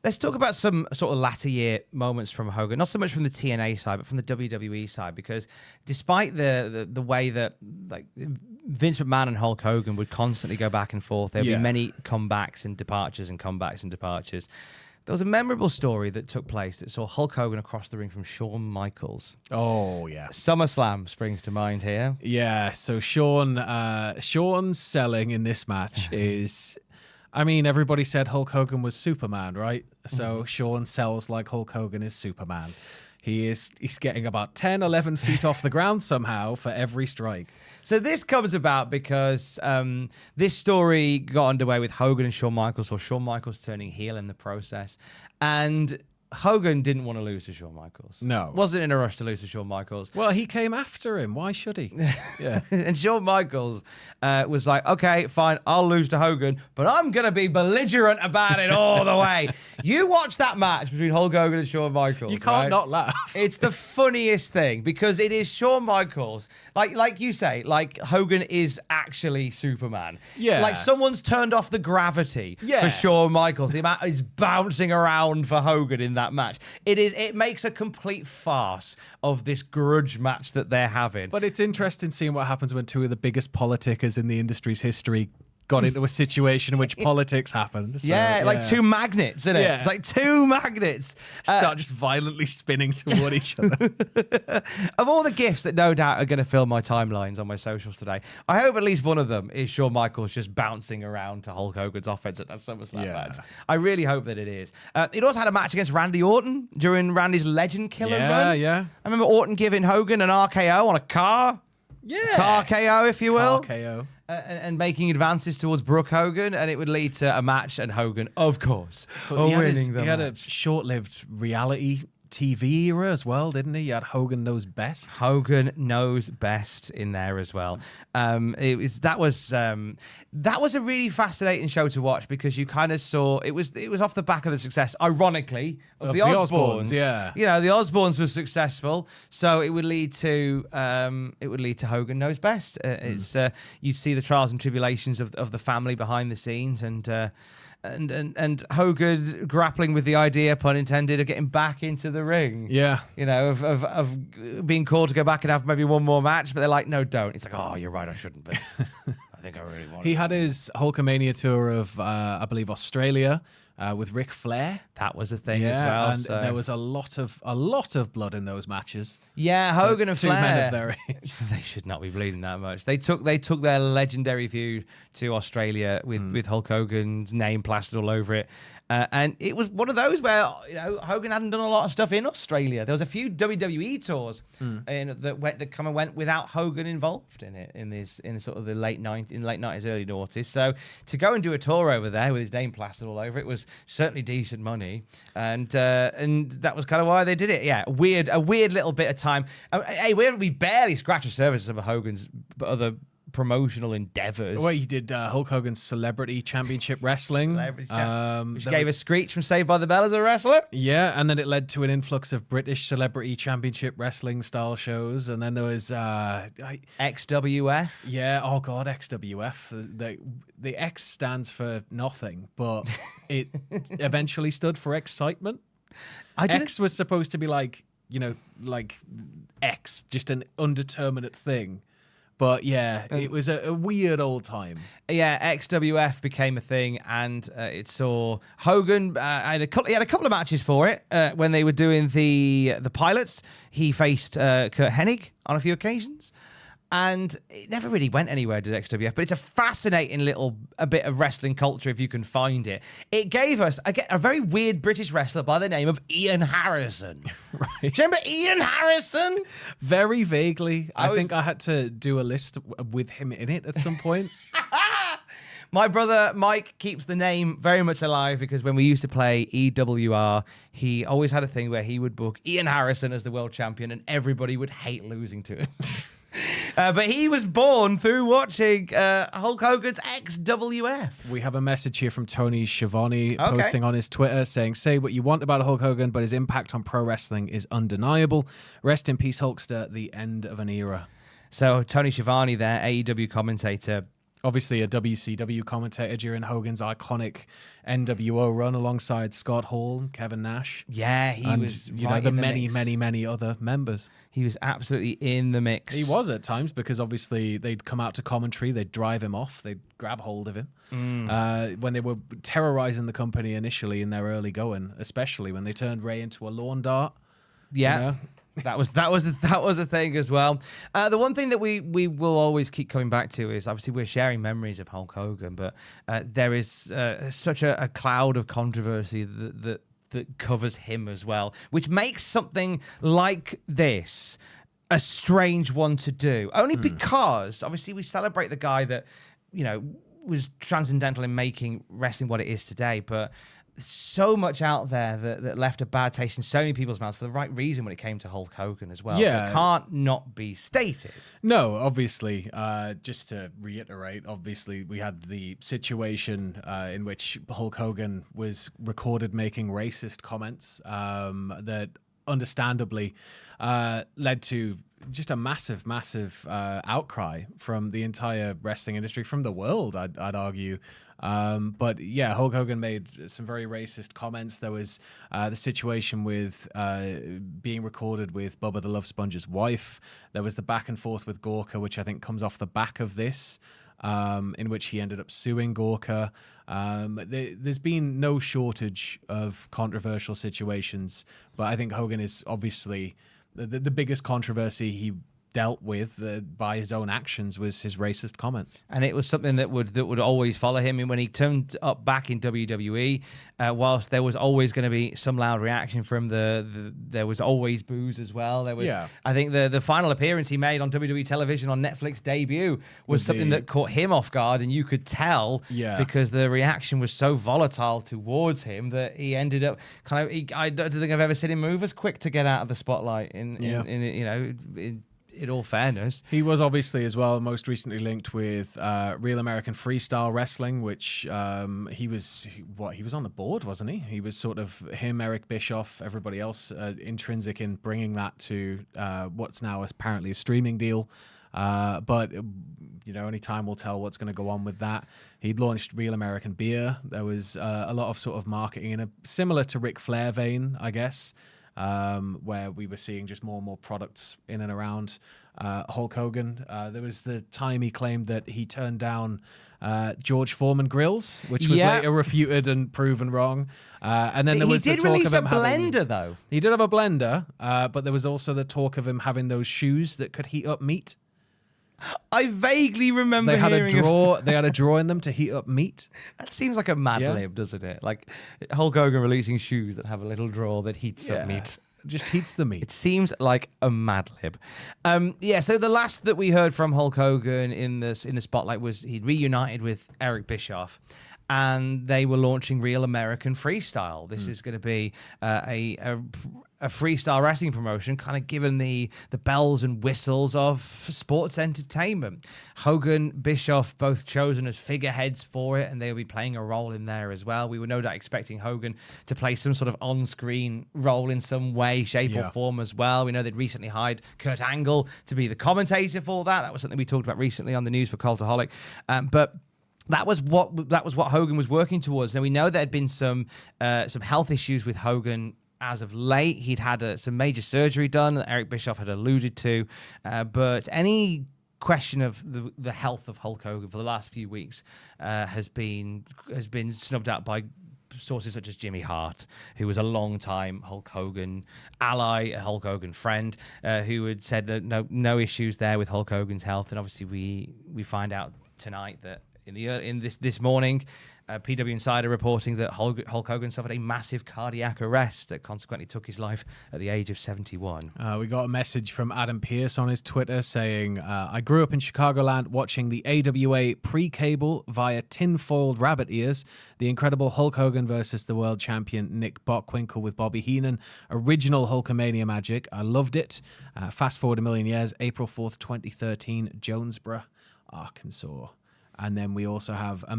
Let's talk about some sort of latter year moments from Hogan, not so much from the TNA side, but from the WWE side, because despite the way that Vince McMahon and Hulk Hogan would constantly go back and forth, there'd be many comebacks and departures and comebacks and departures. There was a memorable story that took place that saw Hulk Hogan across the ring from Shawn Michaels. Oh, yeah. SummerSlam springs to mind here. Yeah, so Shawn's selling in this match is... everybody said Hulk Hogan was Superman, right? So Shawn sells like Hulk Hogan is Superman. He's getting about 10, 11 feet off the ground somehow for every strike. So this comes about because this story got underway with Hogan and Shawn Michaels, or Shawn Michaels turning heel in the process. And Hogan didn't want to lose to Shawn Michaels. No. Wasn't in a rush to lose to Shawn Michaels. Well, he came after him. Why should he? Yeah. And Shawn Michaels was like, okay, fine, I'll lose to Hogan, but I'm going to be belligerent about it all the way. You watch that match between Hulk Hogan and Shawn Michaels. You can't not laugh. It's the funniest thing, because it is Shawn Michaels. Like you say, like Hogan is actually Superman. Yeah. Like someone's turned off the gravity for Shawn Michaels. The amount he's bouncing around for Hogan in that match. It makes a complete farce of this grudge match that they're having. But it's interesting seeing what happens when two of the biggest politicers in the industry's history got into a situation in which politics happened. So, like two magnets, isn't it? Yeah. It's like two magnets. Start just violently spinning toward each other. Of all the gifts that no doubt are going to fill my timelines on my socials today, I hope at least one of them is Shawn Michaels just bouncing around to Hulk Hogan's offense at that SummerSlam match. I really hope that it is. It also had a match against Randy Orton during Randy's Legend Killer run. Yeah. I remember Orton giving Hogan an RKO on a car. Yeah. Car KO, if you will. Car KO. And making advances towards Brooke Hogan, and it would lead to a match, and Hogan, of course, winning the match. He had a short-lived reality TV era as well, didn't he? You had Hogan Knows Best. Hogan Knows Best in there as well. That was a really fascinating show to watch, because you kind of saw it was off the back of the success, ironically, of the Osbournes. Yeah, you know, the Osbournes was successful, so it would lead to Hogan Knows Best. You'd see the trials and tribulations of the family behind the scenes, and Hogan grappling with the idea, pun intended, of getting back into the ring. Yeah. You know, of being called to go back and have maybe one more match, but they're like, no, don't. It's like, oh, you're right, I shouldn't, but I think I really want He had his Hulkamania tour of, I believe, Australia with Ric Flair. That was a thing as well. And there was a lot of blood in those matches. Yeah, Hogan and two Flair. men of their age. They should not be bleeding that much. They took their legendary feud to Australia with Hulk Hogan's name plastered all over it. And it was one of those where, you know, Hogan hadn't done a lot of stuff in Australia. There was a few WWE tours that kind of went without Hogan involved in it in sort of the late 90s, early noughties. So to go and do a tour over there with his name plastered all over it was certainly decent money, and that was kind of why they did it. Yeah, a weird little bit of time. Hey, we barely scratched the surface of Hogan's other promotional endeavors. Well, he did Hulk Hogan's Celebrity Championship Wrestling, which gave a Screech from Saved by the Bell as a wrestler. Yeah, and then it led to an influx of British Celebrity Championship Wrestling style shows, and then there was XWF. Yeah, oh god, XWF. The X stands for nothing, but it eventually stood for excitement. X was supposed to be like X, just an undeterminate thing. But yeah, it was a weird old time. Yeah, XWF became a thing, and it saw Hogan. He had a couple of matches for it when they were doing the pilots. He faced Kurt Hennig on a few occasions, and it never really went anywhere, did XWF. But it's a fascinating a bit of wrestling culture if you can find it. It gave us a very weird British wrestler by the name of Ian Harrison. Right. Do you remember Ian Harrison? Very vaguely. I think I had to do a list with him in it at some point. My brother Mike keeps the name very much alive, because when we used to play EWR, he always had a thing where he would book Ian Harrison as the world champion, and everybody would hate losing to him. But he was born through watching Hulk Hogan's XWF. We have a message here from Tony Schiavone posting on his Twitter saying, say what you want about Hulk Hogan, but his impact on pro wrestling is undeniable. Rest in peace, Hulkster, the end of an era. So Tony Schiavone there, AEW commentator. Obviously a WCW commentator during Hogan's iconic NWO run alongside Scott Hall and Kevin Nash. Yeah, he was right the many other members. He was absolutely in the mix. He was at times, because obviously they'd come out to commentary, they'd drive him off, they'd grab hold of him. When they were terrorizing the company initially in their early going, especially when they turned Ray into a lawn dart. Yeah. You know? That was a thing as well. The one thing that we will always keep coming back to is, obviously, we're sharing memories of Hulk Hogan, but there is such a cloud of controversy that covers him as well, which makes something like this a strange one to do. Only because, obviously, we celebrate the guy that, you know, was transcendental in making wrestling what it is today, but so much out there that left a bad taste in so many people's mouths for the right reason when it came to Hulk Hogan as well. Yeah. It can't not be stated. No, obviously, just to reiterate, obviously we had the situation in which Hulk Hogan was recorded making racist comments that understandably led to just a massive outcry from the entire wrestling industry, from the world, I'd argue. But yeah, Hulk Hogan made some very racist comments. There was the situation with being recorded with Bubba the Love Sponge's wife. There was the back and forth with Gorka, which I think comes off the back of this. in which he ended up suing Gorka. There's been no shortage of controversial situations, but I think Hogan is obviously the biggest controversy he dealt with by his own actions was his racist comments, and it was something that would always follow him. And when he turned up back in WWE, whilst there was always going to be some loud reaction from there was always boos as well. There was, I think the final appearance he made on WWE television on Netflix debut was something that caught him off guard, and you could tell because the reaction was so volatile towards him that he ended up I don't think I've ever seen him move as quick to get out of the spotlight. In all fairness, he was obviously as well most recently linked with Real American Freestyle Wrestling, which he was on the board, wasn't he? He was sort of him, Eric Bischoff, everybody else intrinsic in bringing that to what's now apparently a streaming deal. But only time will tell what's going to go on with that. He'd launched Real American Beer. There was a lot of sort of marketing in a similar to Ric Flair vein, I guess. Where we were seeing just more and more products in and around Hulk Hogan. There was the time he claimed that he turned down George Foreman grills, which was later refuted and proven wrong. And then there was the talk of him blender, though. He did have a blender, but there was also the talk of him having those shoes that could heat up meat. I vaguely remember they had a drawer. They had a drawer in them to heat up meat. That seems like a Mad Lib, doesn't it? Like Hulk Hogan releasing shoes that have a little drawer that heats up meat. Just heats the meat. It seems like a Mad Lib. So the last that we heard from Hulk Hogan in the spotlight was he'd reunited with Eric Bischoff, and they were launching Real American Freestyle. This is going to be a freestyle wrestling promotion, kind of given the bells and whistles of sports entertainment. Hogan, Bischoff, both chosen as figureheads for it, and they'll be playing a role in there as well. We were no doubt expecting Hogan to play some sort of on-screen role in some way, shape, or form as well. We know they'd recently hired Kurt Angle to be the commentator for that. That was something we talked about recently on the news for Cultaholic. But that was what Hogan was working towards. Now we know there had been some health issues with Hogan as of late. He'd had some major surgery done that Eric Bischoff had alluded to, but any question of the health of Hulk Hogan for the last few weeks has been snubbed out by sources such as Jimmy Hart, who was a long-time Hulk Hogan ally, a Hulk Hogan friend, who had said that no issues there with Hulk Hogan's health. And obviously we find out tonight that in this morning, PW Insider reporting that Hulk Hogan suffered a massive cardiac arrest that consequently took his life at the age of 71. We got a message from Adam Pierce on his Twitter saying, I grew up in Chicagoland watching the AWA pre-cable via tin-foiled rabbit ears, the incredible Hulk Hogan versus the world champion Nick Bockwinkel with Bobby Heenan, original Hulkamania magic. I loved it. Fast forward a million years, April 4th, 2013, Jonesboro, Arkansas. And then we also have a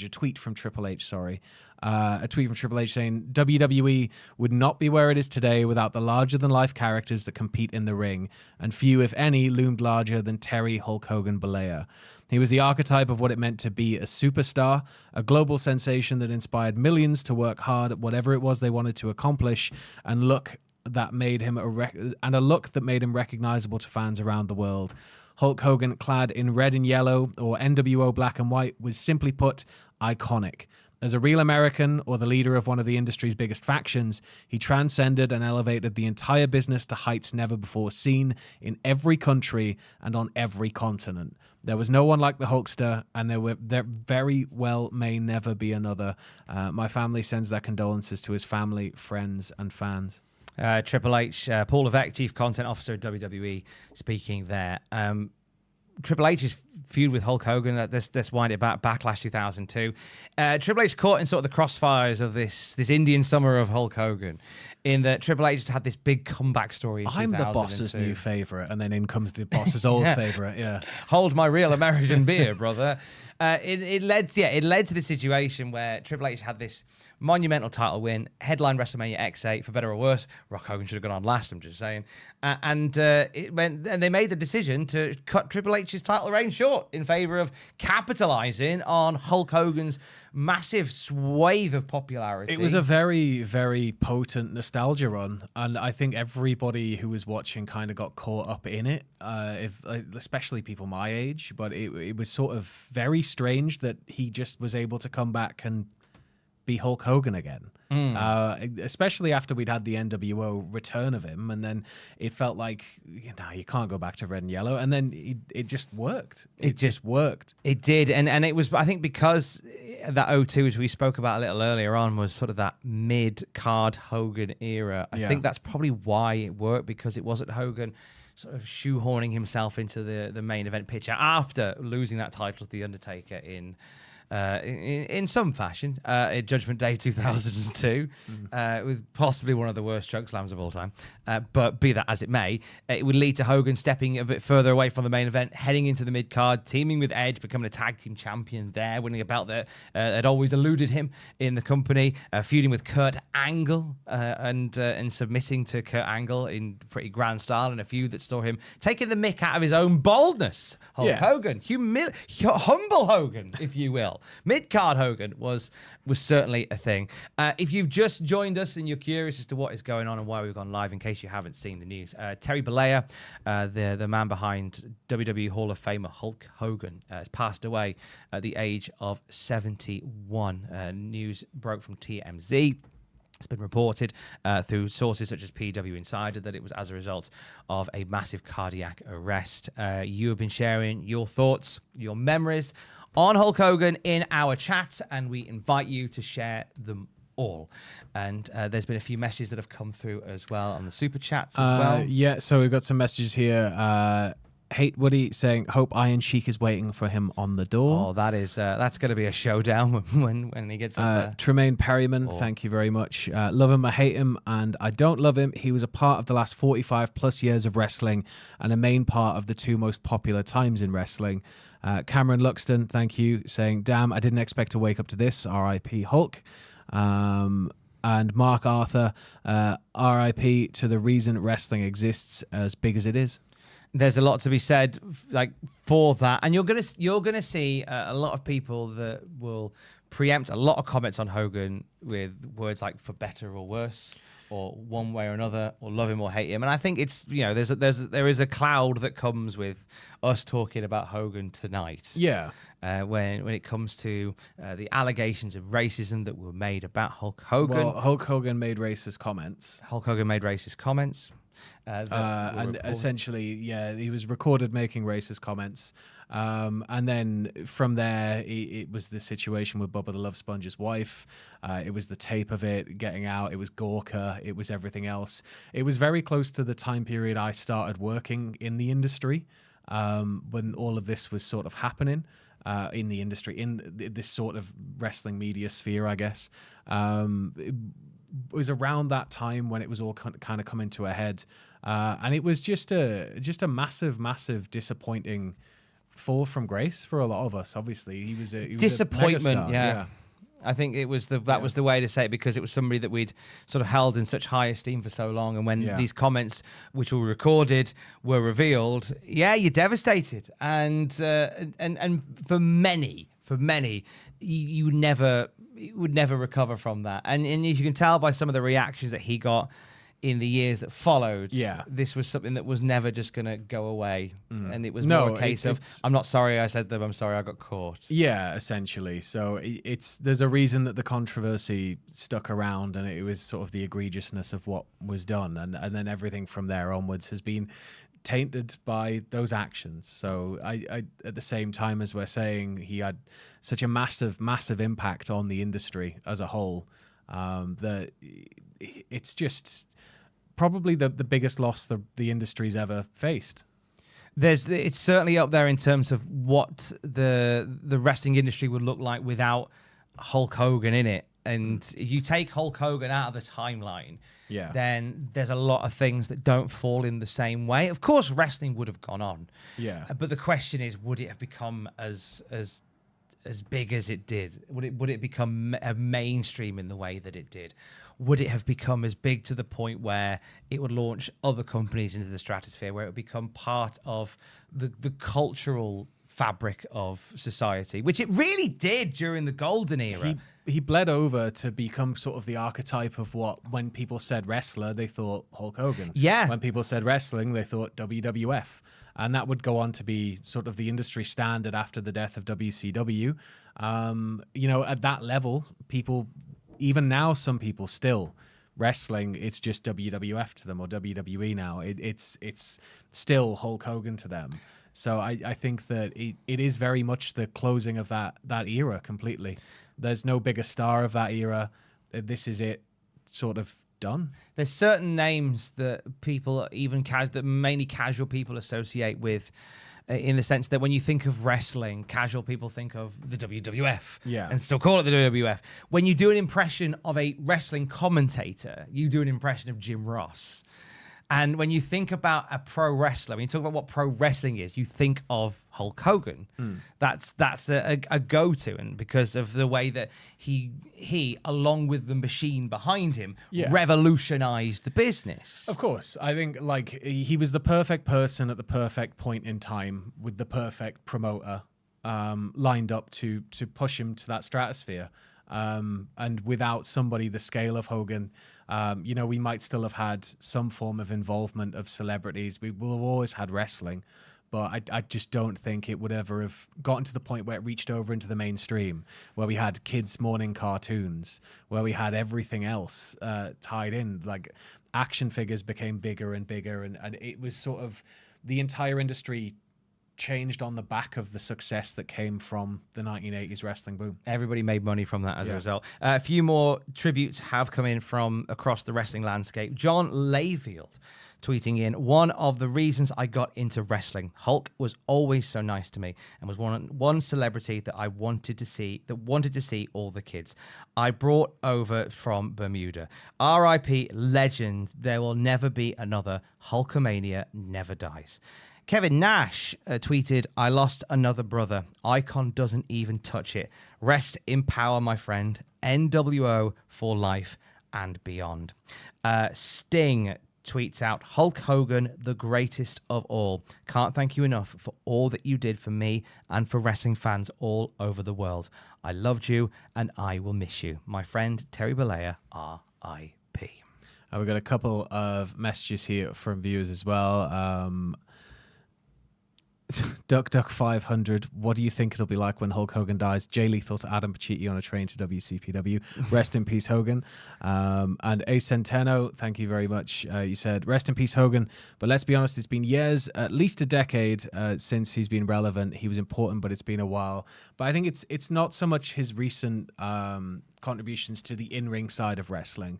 tweet from Triple H, a tweet from Triple H saying, WWE would not be where it is today without the larger-than-life characters that compete in the ring, and few, if any, loomed larger than Terry Hulk Hogan Bollea. He was the archetype of what it meant to be a superstar, a global sensation that inspired millions to work hard at whatever it was they wanted to accomplish, and a look that made him recognizable to fans around the world. Hulk Hogan, clad in red and yellow, or NWO black and white, was simply put, iconic. As a real American, or the leader of one of the industry's biggest factions, he transcended and elevated the entire business to heights never before seen in every country and on every continent. There was no one like the Hulkster, and there very well may never be another. My family sends their condolences to his family, friends, and fans. Triple H, Paul Levesque, Chief Content Officer at WWE, speaking there. Triple H's feud with Hulk Hogan, let's wind it back, Backlash 2002. Triple H caught in sort of the crossfires of this Indian summer of Hulk Hogan, in that Triple H has had this big comeback story in 2002. I'm the boss's new favourite, and then in comes the boss's old favourite, Hold my Real American beer, brother. It led to the situation where Triple H had this monumental title win, headline WrestleMania X8 for better or worse. Rock Hogan should have gone on last. I'm just saying, and they made the decision to cut Triple H's title reign short in favor of capitalizing on Hulk Hogan's massive swathe of popularity. It was a very, very potent nostalgia run, and I think everybody who was watching kind of got caught up in it, especially people my age. But it was sort of very strange that he just was able to come back and be Hulk Hogan again, especially after we'd had the NWO return of him, and then it felt like, you can't go back to red and yellow, and then it just worked. It just worked. It did, and it was, I think, because that 02, as we spoke about a little earlier on, was sort of that mid-card Hogan era. I think that's probably why it worked, because it wasn't Hogan sort of shoehorning himself into the main event picture after losing that title to The Undertaker in some fashion, in Judgment Day 2002, with possibly one of the worst choke slams of all time. But be that as it may, it would lead to Hogan stepping a bit further away from the main event, heading into the mid-card, teaming with Edge, becoming a tag team champion there, winning a belt that had always eluded him in the company, feuding with Kurt Angle, and submitting to Kurt Angle in pretty grand style in a feud that saw him taking the mick out of his own boldness. Hulk Hogan, humble Hogan, if you will. Mid-card Hogan was certainly a thing. If you've just joined us and you're curious as to what is going on and why we've gone live, in case you haven't seen the news, Terry Bollea, the man behind WWE Hall of Famer Hulk Hogan, has passed away at the age of 71. News broke from TMZ. It's been reported through sources such as PW Insider that it was as a result of a massive cardiac arrest. You have been sharing your thoughts, your memories on Hulk Hogan in our chat, and we invite you to share them all. And there's been a few messages that have come through as well on the super chats as well. Yeah, so we've got some messages here. Hate Woody saying, hope Iron Sheik is waiting for him on the door. Oh, that's going to be a showdown when he gets up there. Tremaine Perryman, thank you very much. Love him, I hate him, and I don't love him. He was a part of the last 45 plus years of wrestling and a main part of the two most popular times in wrestling. Cameron Luxton, thank you, saying, damn, I didn't expect to wake up to this. R.I.P. Hulk. And Mark Arthur, R.I.P. to the reason wrestling exists as big as it is. There's a lot to be said, for that, and you're gonna see a lot of people that will preempt a lot of comments on Hogan with words like "for better or worse," or "one way or another," or "love him or hate him." And I think it's there is a cloud that comes with us talking about Hogan tonight. Yeah. When it comes to the allegations of racism that were made about Hulk Hogan. Well, Hulk Hogan made racist comments. And essentially, he was recorded making racist comments. And then from there, it was the situation with Bubba the Love Sponge's wife. It was the tape of it getting out. It was Gorka. It was everything else. It was very close to the time period I started working in the industry, when all of this was sort of happening. In the industry, in this sort of wrestling media sphere, I guess. It was around that time when it was all kind of coming to a head. And it was just a massive disappointing fall from grace for a lot of us. Obviously, he was a disappointment. Yeah. I think it was that was the way to say it, because it was somebody that we'd sort of held in such high esteem for so long, and when these comments, which were recorded, were revealed, you're devastated, and for many, you would never recover from that, and you can tell by some of the reactions that he got in the years that followed, this was something that was never just going to go away. And it was more a case of, I'm not sorry I said them, I'm sorry I got caught. Yeah, essentially. So there's a reason that the controversy stuck around, and it was sort of the egregiousness of what was done. And then everything from there onwards has been tainted by those actions. So I at the same time as we're saying he had such a massive impact on the industry as a whole, that it's just probably the biggest loss the industry's ever faced. It's certainly up there in terms of what the wrestling industry would look like without Hulk Hogan in it. And if you take Hulk Hogan out of the timeline, then there's a lot of things that don't fall in the same way. Of course, wrestling would have gone on. Yeah. But the question is, would it have become as as big as it did? Would it become a mainstream in the way that it did? Would it have become as big to the point where it would launch other companies into the stratosphere, where it would become part of the cultural fabric of society, which it really did during the golden era? He bled over to become sort of the archetype of what, when people said wrestler, they thought Hulk Hogan. Yeah. When people said wrestling, they thought WWF. And that would go on to be sort of the industry standard after the death of WCW. At that level, people, even now, some people still, wrestling, it's just WWF to them, or WWE now. It's still Hulk Hogan to them. So I think that it is very much the closing of that era completely. There's no bigger star of that era. This is it, sort of done. There's certain names that people, that mainly casual people associate with, in the sense that when you think of wrestling, casual people think of the WWF, and still call it the WWF. When you do an impression of a wrestling commentator, you do an impression of Jim Ross. And when you think about a pro wrestler, when you talk about what pro wrestling is, you think of Hulk Hogan. That's a go-to, and because of the way that he along with the machine behind him, revolutionized the business. Of course, I think he was the perfect person at the perfect point in time with the perfect promoter lined up to push him to that stratosphere. And without somebody the scale of Hogan, we might still have had some form of involvement of celebrities. We will have always had wrestling, but I just don't think it would ever have gotten to the point where it reached over into the mainstream, where we had kids' morning cartoons, where we had everything else tied in. Like action figures became bigger and bigger, and it was sort of the entire industry changed on the back of the success that came from the 1980s wrestling boom. Everybody made money from that as a result. A few more tributes have come in from across the wrestling landscape. John Layfield tweeting in, one of the reasons I got into wrestling, Hulk was always so nice to me and was one celebrity that I wanted to see all the kids. I brought over from Bermuda. R.I.P. legend. There will never be another. Hulkamania never dies. Kevin Nash tweeted, I lost another brother. Icon doesn't even touch it. Rest in power, my friend. NWO for life and beyond. Sting tweets out, Hulk Hogan, the greatest of all. Can't thank you enough for all that you did for me and for wrestling fans all over the world. I loved you and I will miss you. My friend Terry Bollea, R.I.P. We've got a couple of messages here from viewers as well. Duck 500, what do you think it'll be like when Hulk Hogan dies? Jay Lethal to Adam Pacitti on a train to WCPW. Rest in peace, Hogan. And A Centeno, thank you very much. You said, rest in peace, Hogan. But let's be honest, it's been years, at least a decade since he's been relevant. He was important, but it's been a while. But I think it's not so much his recent contributions to the in-ring side of wrestling.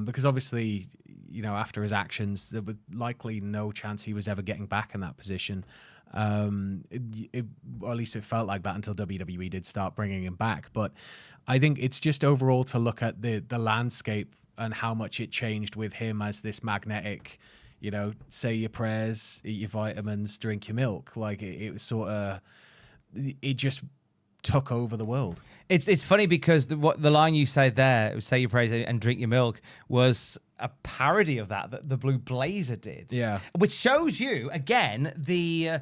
Because obviously, after his actions, there was likely no chance he was ever getting back in that position. Or at least it felt like that until WWE did start bringing him back. But I think it's just overall to look at the landscape and how much it changed with him as this magnetic, say your prayers, eat your vitamins, drink your milk. Like it was sort of, it just took over the world. It's funny because the line you said there, say your prayers and drink your milk, was a parody of that the Blue Blazer did. Yeah. Which shows you, again, the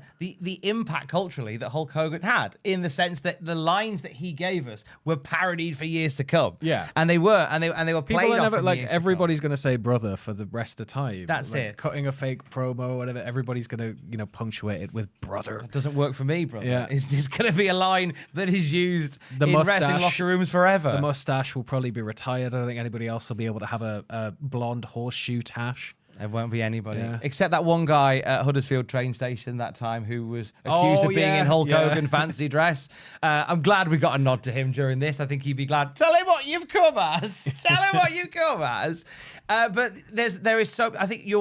impact culturally that Hulk Hogan had, in the sense that the lines that he gave us were parodied for years to come. Yeah. And they were played People are off never, from years everybody's going to say brother for the rest of time. That's it. Cutting a fake promo or whatever, everybody's going to, punctuate it with brother. That doesn't work for me, brother. Yeah. It's going to be a line that is used in wrestling locker rooms forever. The mustache will probably be retired. I don't think anybody else will be able to have a blonde horseshoe tash. There won't be anybody. Yeah. Except that one guy at Huddersfield train station that time who was accused of being in Hulk Hogan fancy dress. I'm glad we got a nod to him during this. I think he'd be glad. Tell him what you've come as. Tell him what you've come as. But there is so... I think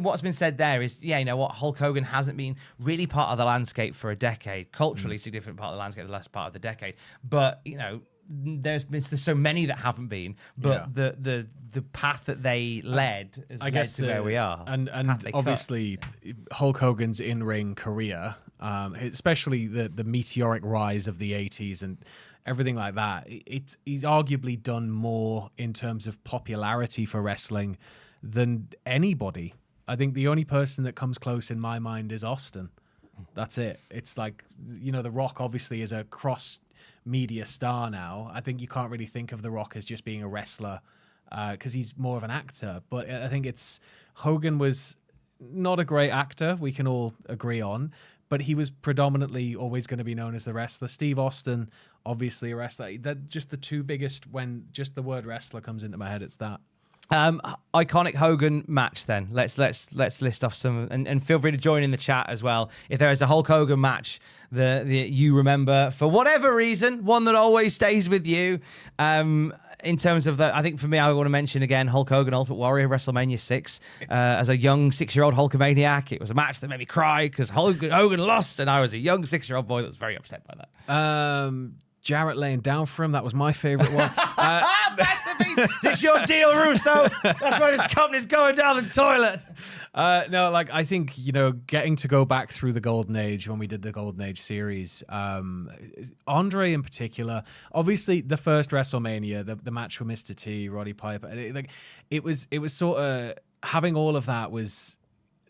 what's been said there is, Hulk Hogan hasn't been really part of the landscape for a decade. Culturally significant part of the landscape the last part of the decade. But, there's so many that haven't been, but the path that they led has led to where we are. And obviously Hulk Hogan's in-ring career especially the meteoric rise of the 80s and everything like that. He's arguably done more in terms of popularity for wrestling than anybody. I think the only person that comes close in my mind is Austin. That's it. It's like, The Rock obviously is a cross-media star now. I think you can't really think of The Rock as just being a wrestler because he's more of an actor. But I think Hogan was not a great actor, we can all agree on, but he was predominantly always going to be known as the wrestler. Steve Austin, obviously a wrestler. They're just the two biggest. When just the word wrestler comes into my head, it's that. Iconic Hogan match then. Let's list off some and feel free to join in the chat as well. If there is a Hulk Hogan match that you remember for whatever reason, one that always stays with you. In terms of I think for me, I want to mention again Hulk Hogan Ultimate Warrior WrestleMania 6. As a young 6-year-old Hulkamaniac, it was a match that made me cry because Hogan lost, and I was a young 6-year-old boy that was very upset by that. Jarrett laying down for him. That was my favorite one. Masterpiece! Is this your deal, Russo? That's why this company's going down the toilet. No, I think, getting to go back through the Golden Age when we did the Golden Age series, Andre in particular, obviously the first WrestleMania, the match with Mr. T, Roddy Piper, it was sort of having all of that was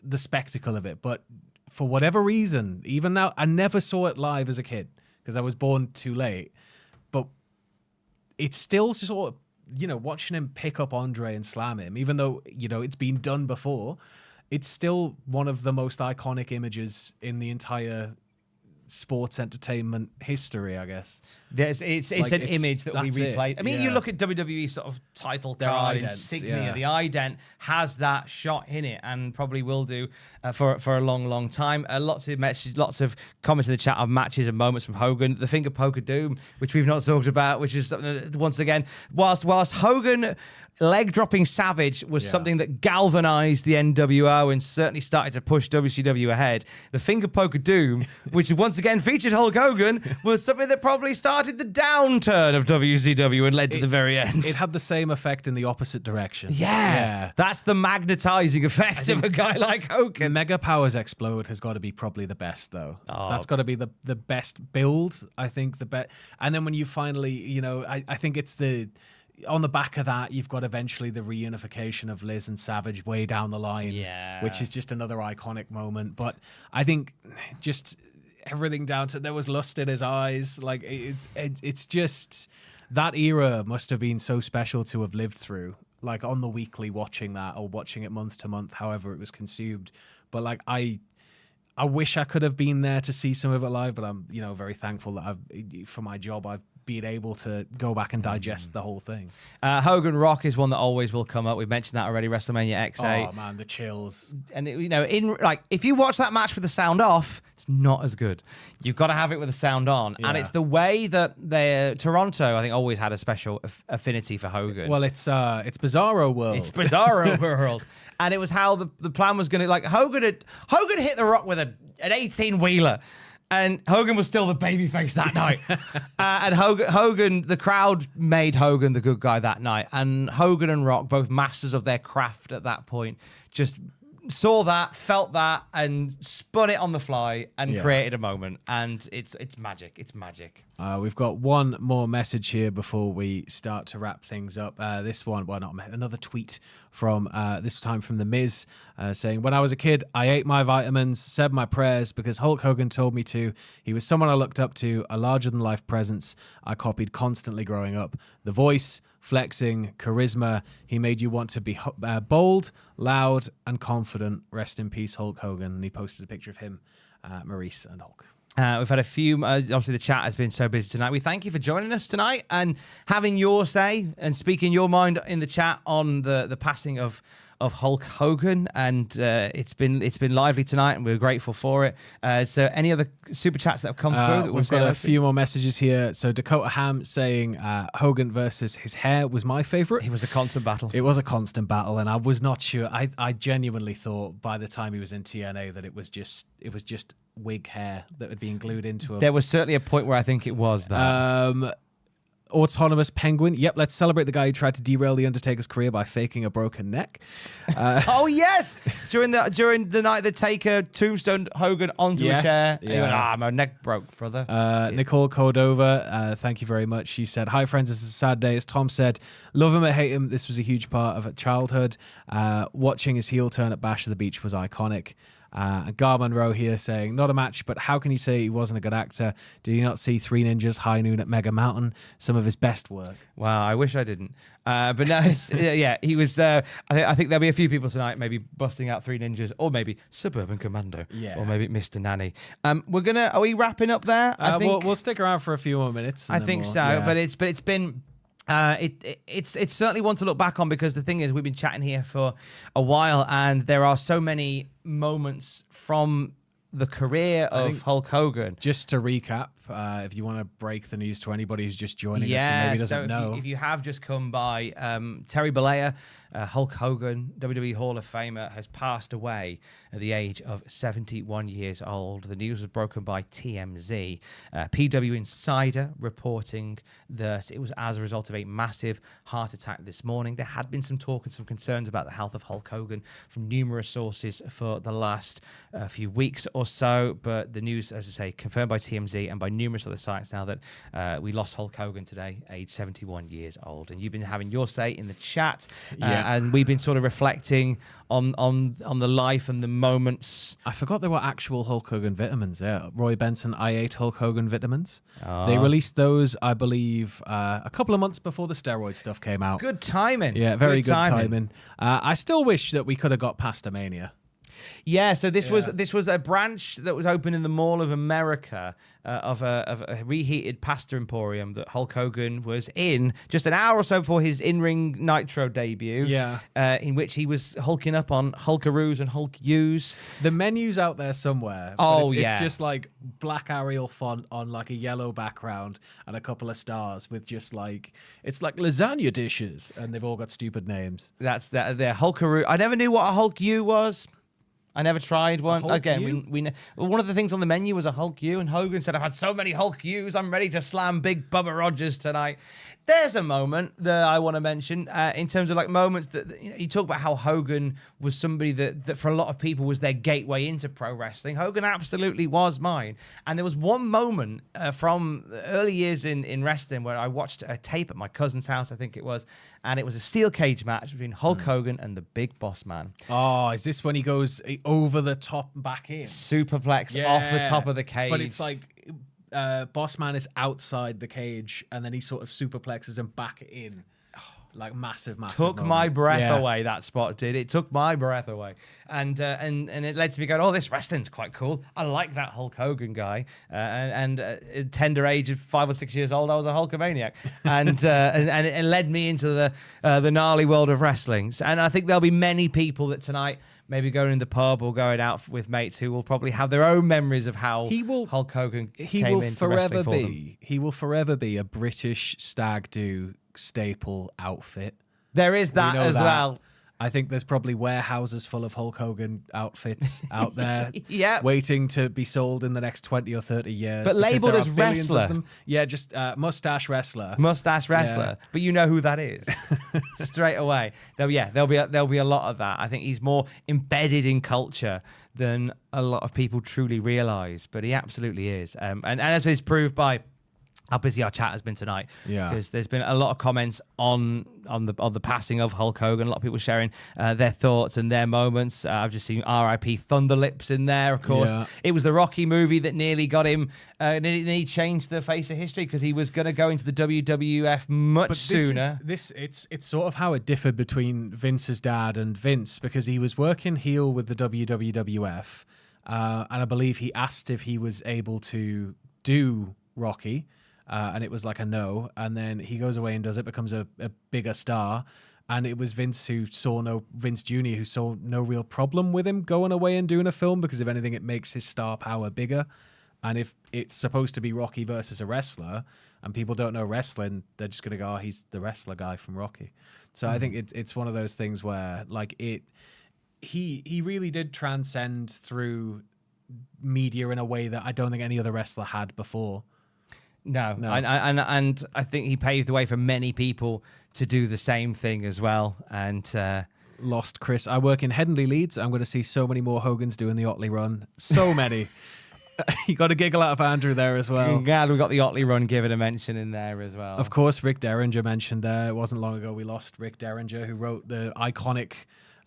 the spectacle of it. But for whatever reason, even now, I never saw it live as a kid because I was born too late. But it's still sort of, watching him pick up Andre and slam him, even though, it's been done before, it's still one of the most iconic images in the entire sports entertainment history, I guess. It's an image that we replay. I mean, you look at WWE sort of title card, insignia, the ident has that shot in it and probably will do for a long, long time. Lots of comments in the chat of matches and moments from Hogan. The finger poke of doom, which we've not talked about, which is something that, once again, whilst Hogan leg dropping Savage was something that galvanized the NWO and certainly started to push WCW ahead. The finger poke of doom, which once again featured Hulk Hogan, was something that probably started the downturn of WCW and led to the very end. It had the same effect in the opposite direction. Yeah. That's the magnetizing effect of a guy like Hogan. Mega Powers Explode has got to be probably the best, though. That's got to be the best build, I think. And then when you finally, I think it's on the back of that, you've got eventually the reunification of Liz and Savage way down the line, which is just another iconic moment. But I think just everything down to there was lust in his eyes. Like it's just that era must have been so special to have lived through. Like on the weekly, watching that or watching it month to month, however it was consumed. But like I wish I could have been there to see some of it live. But I'm very thankful that for my job I've being able to go back and digest the whole thing. Hogan Rock is one that always will come up. We've mentioned that already. WrestleMania X8. Oh man, the chills. And if you watch that match with the sound off, it's not as good. You've got to have it with the sound on, and it's the way that Toronto, I think, always had a special affinity for Hogan. Well, it's Bizarro World. It's Bizarro World, and it was how the plan was going to Hogan hit the Rock with an 18-wheeler. And Hogan was still the babyface that night. And Hogan, the crowd made Hogan the good guy that night. And Hogan and Rock, both masters of their craft at that point, just saw that, felt that, and spun it on the fly and created a moment. And it's magic. It's magic. We've got one more message here before we start to wrap things up. This one, another tweet from this time from The Miz saying, when I was a kid, I ate my vitamins, said my prayers because Hulk Hogan told me to. He was someone I looked up to, a larger-than-life presence I copied constantly growing up. The voice, flexing, charisma, he made you want to be bold, loud, and confident. Rest in peace, Hulk Hogan. And he posted a picture of him, Maurice, and Hulk. We've had a few, obviously the chat has been so busy tonight. We thank you for joining us tonight and having your say and speaking your mind in the chat on the passing of Hulk Hogan, and it's been lively tonight, and we're grateful for it. So any other super chats that have come through? We've got a few more messages here. So Dakota Ham saying Hogan versus his hair was my favorite. It was a constant battle. It was a constant battle, and I was not sure. I genuinely thought by the time he was in TNA that it was just wig hair that had been glued into him. There was certainly a point where I think it was that. Autonomous Penguin. Yep, let's celebrate the guy who tried to derail The Undertaker's career by faking a broken neck. Oh, yes! During the night that Taker tombstoned Hogan onto a chair. And he went, my neck broke, brother. Nicole Cordova, thank you very much. She said, hi, friends, this is a sad day. As Tom said, love him or hate him, this was a huge part of childhood. Watching his heel turn at Bash of the Beach was iconic. Gar Monroe here saying, not a match, but how can you say he wasn't a good actor? Did you not see Three Ninjas High Noon at Mega Mountain? Some of his best work. Wow, I wish I didn't. But no, he was. I think there'll be a few people tonight maybe busting out Three Ninjas, or maybe Suburban Commando, or maybe Mr. Nanny. Are we wrapping up there? I think we'll stick around for a few more minutes. I think so, but it's been. It's certainly one to look back on, because the thing is, we've been chatting here for a while, and there are so many moments from the career of Hulk Hogan. Just to recap, if you want to break the news to anybody who's just joining us and maybe doesn't know. If you have just come by, Terry Bollea, Hulk Hogan, WWE Hall of Famer, has passed away at the age of 71 years old. The news was broken by TMZ. PW Insider reporting that it was as a result of a massive heart attack this morning. There had been some talk and some concerns about the health of Hulk Hogan from numerous sources for the last few weeks or so, but the news, as I say, confirmed by TMZ and by numerous other sites now that we lost Hulk Hogan today, age 71 years old. And you've been having your say in the chat, and we've been sort of reflecting on the life and the moments. I forgot there were actual Hulk Hogan vitamins. Yeah, Roy Benson, I ate Hulk Hogan vitamins. They released those, I believe, a couple of months before the steroid stuff came out. Good timing. Yeah, very good timing. I still wish that we could have got past Mania. Yeah, so this was a branch that was open in the Mall of America of a reheated pasta emporium that Hulk Hogan was in just an hour or so before his in-ring Nitro debut. Yeah, in which he was hulking up on Hulkaroos and Hulk U's. The menu's out there somewhere. It's just like black Arial font on like a yellow background and a couple of stars with just like, it's like lasagna dishes, and they've all got stupid names. That's their Hulkaroo. I never knew what a Hulk U was. I never tried one. Again, one of the things on the menu was a Hulk U, and Hogan said, I've had so many Hulk U's, I'm ready to slam Big Bubba Rogers tonight. There's a moment that I want to mention in terms of like moments that you talk about how Hogan was somebody that for a lot of people was their gateway into pro wrestling. Hogan absolutely was mine. And there was one moment from the early years in wrestling where I watched a tape at my cousin's house, I think it was, and it was a steel cage match between Hulk Hogan and the Big Boss Man. Oh, is this when he goes over the top and back in? Superplex off the top of the cage. But it's like Boss Man is outside the cage, and then he sort of superplexes him back in. Like massive took moment. My breath away. That spot did. It took my breath away, and it led to me going, "Oh, this wrestling's quite cool. I like that Hulk Hogan guy." At tender age of 5 or 6 years old, I was a Hulkamaniac, and it led me into the gnarly world of wrestling. And I think there'll be many people that tonight, maybe going in the pub or going out with mates, who will probably have their own memories of how Hulk Hogan came into wrestling for them. He will forever be a British stag do staple outfit. There is that as well. I think there's probably warehouses full of Hulk Hogan outfits out there yeah, waiting to be sold in the next 20 or 30 years. But labeled as wrestler. Yeah, just mustache wrestler. Mustache wrestler. Yeah. But you know who that is straight away. There'll be a lot of that. I think he's more embedded in culture than a lot of people truly realize, but he absolutely is. And as is proved by how busy our chat has been tonight, because there's been a lot of comments on the passing of Hulk Hogan. A lot of people sharing their thoughts and their moments. I've just seen R.I.P. Thunderlips in there, of course. Yeah. It was the Rocky movie that nearly got him, nearly changed the face of history, because he was going to go into the WWF much sooner. It's sort of how it differed between Vince's dad and Vince, because he was working heel with the WWF, and I believe he asked if he was able to do Rocky. And it was like a no, and then he goes away and does it, becomes a bigger star, and it was Vince Jr. who saw no real problem with him going away and doing a film, because if anything, it makes his star power bigger. And if it's supposed to be Rocky versus a wrestler, and people don't know wrestling, they're just gonna go, "Oh, he's the wrestler guy from Rocky." So I think it's one of those things where like he really did transcend through media in a way that I don't think any other wrestler had before. No. And I think he paved the way for many people to do the same thing as well. And lost Chris. I work in Headingley, Leeds. I'm going to see so many more Hogans doing the Otley run. So many. You got a giggle out of Andrew there as well. Glad we got the Otley run given a mention in there as well. Of course, Rick Derringer mentioned there. It wasn't long ago we lost Rick Derringer, who wrote the iconic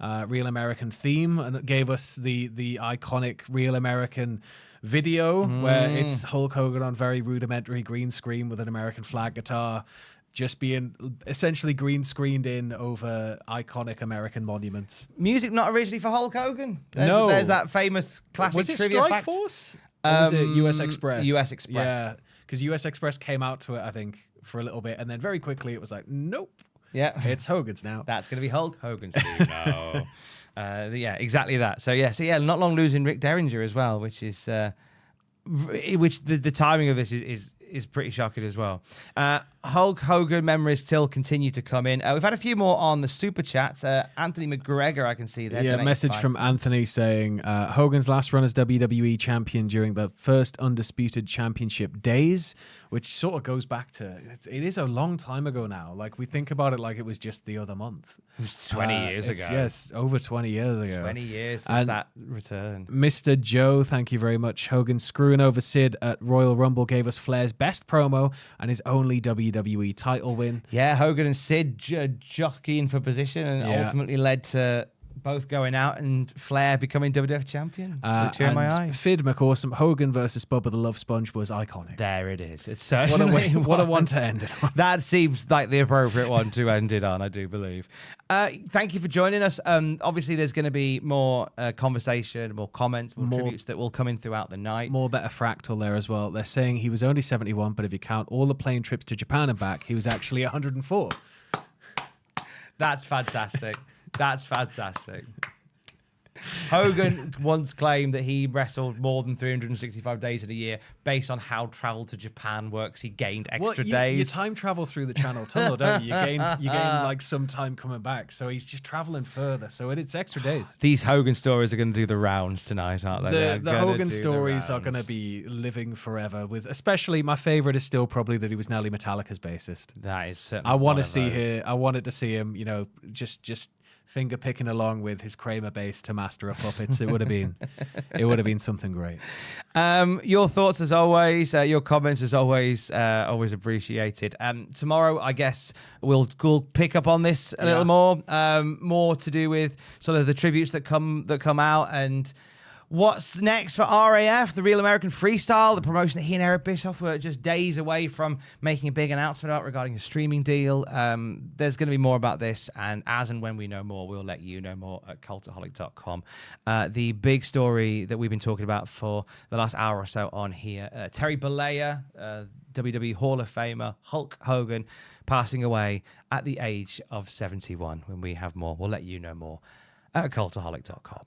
Real American theme and gave us the iconic Real American video where it's Hulk Hogan on very rudimentary green screen with an American flag guitar, just being essentially green screened in over iconic American monuments. Music not originally for Hulk Hogan. No. There's that famous classic was it trivia Strike fact. Force? Or was it US Express? US Express. Yeah, because US Express came out to it, I think, for a little bit, and then very quickly it was like, nope. Yeah. It's Hogan's now. That's going to be Hulk Hogan's theme now. Yeah, exactly that. So yeah, not long losing Rick Derringer as well, which is which the timing of this is pretty shocking as well. Hulk Hogan memories still continue to come in. We've had a few more on the super chats. Anthony McGregor, I can see there. Yeah, message from Anthony saying Hogan's last run as WWE champion during the first undisputed championship days, which sort of goes back to it is a long time ago now. Like we think about it like it was just the other month. It was 20 years ago. Yes, over 20 years ago. 20 years since that return. Mr. Joe, thank you very much. Hogan screwing over Sid at Royal Rumble gave us Flair's best promo and his only WWE title win. Yeah, Hogan and Sid jockeying for position and ultimately led to both going out and Flair becoming WWF champion. Return my eye. Fid McAwesome, Hogan versus Bubba the Love Sponge was iconic. There it is. It's what a one to end it on. That seems like the appropriate one to end it on, I do believe. Thank you for joining us. Obviously, there's going to be more conversation, more comments, more tributes that will come in throughout the night. More better fractal there as well. They're saying he was only 71, but if you count all the plane trips to Japan and back, he was actually 104. That's fantastic. That's fantastic. Hogan once claimed that he wrestled more than 365 days in a year based on how travel to Japan works. He gained extra days. You time travel through the Channel Tunnel, don't you? You gain like some time coming back. So he's just traveling further. So it's extra days. These Hogan stories are going to do the rounds tonight, aren't they? The Hogan stories are going to be living forever. With especially my favorite is still probably that he was Nelly Metallica's bassist. That is certainly. I want to see here. I wanted to see him. You know, just finger picking along with his Kramer bass to Master of Puppets. It would have been something great. Your thoughts as always, your comments as always, always appreciated. Tomorrow, I guess we'll pick up on this a little more to do with sort of the tributes that come out and what's next for RAF, the Real American Freestyle, the promotion that he and Eric Bischoff were just days away from making a big announcement about regarding a streaming deal. There's going to be more about this, and as and when we know more, we'll let you know more at cultaholic.com. The big story that we've been talking about for the last hour or so on here, Terry Bollea, WWE Hall of Famer, Hulk Hogan, passing away at the age of 71. When we have more, we'll let you know more at cultaholic.com.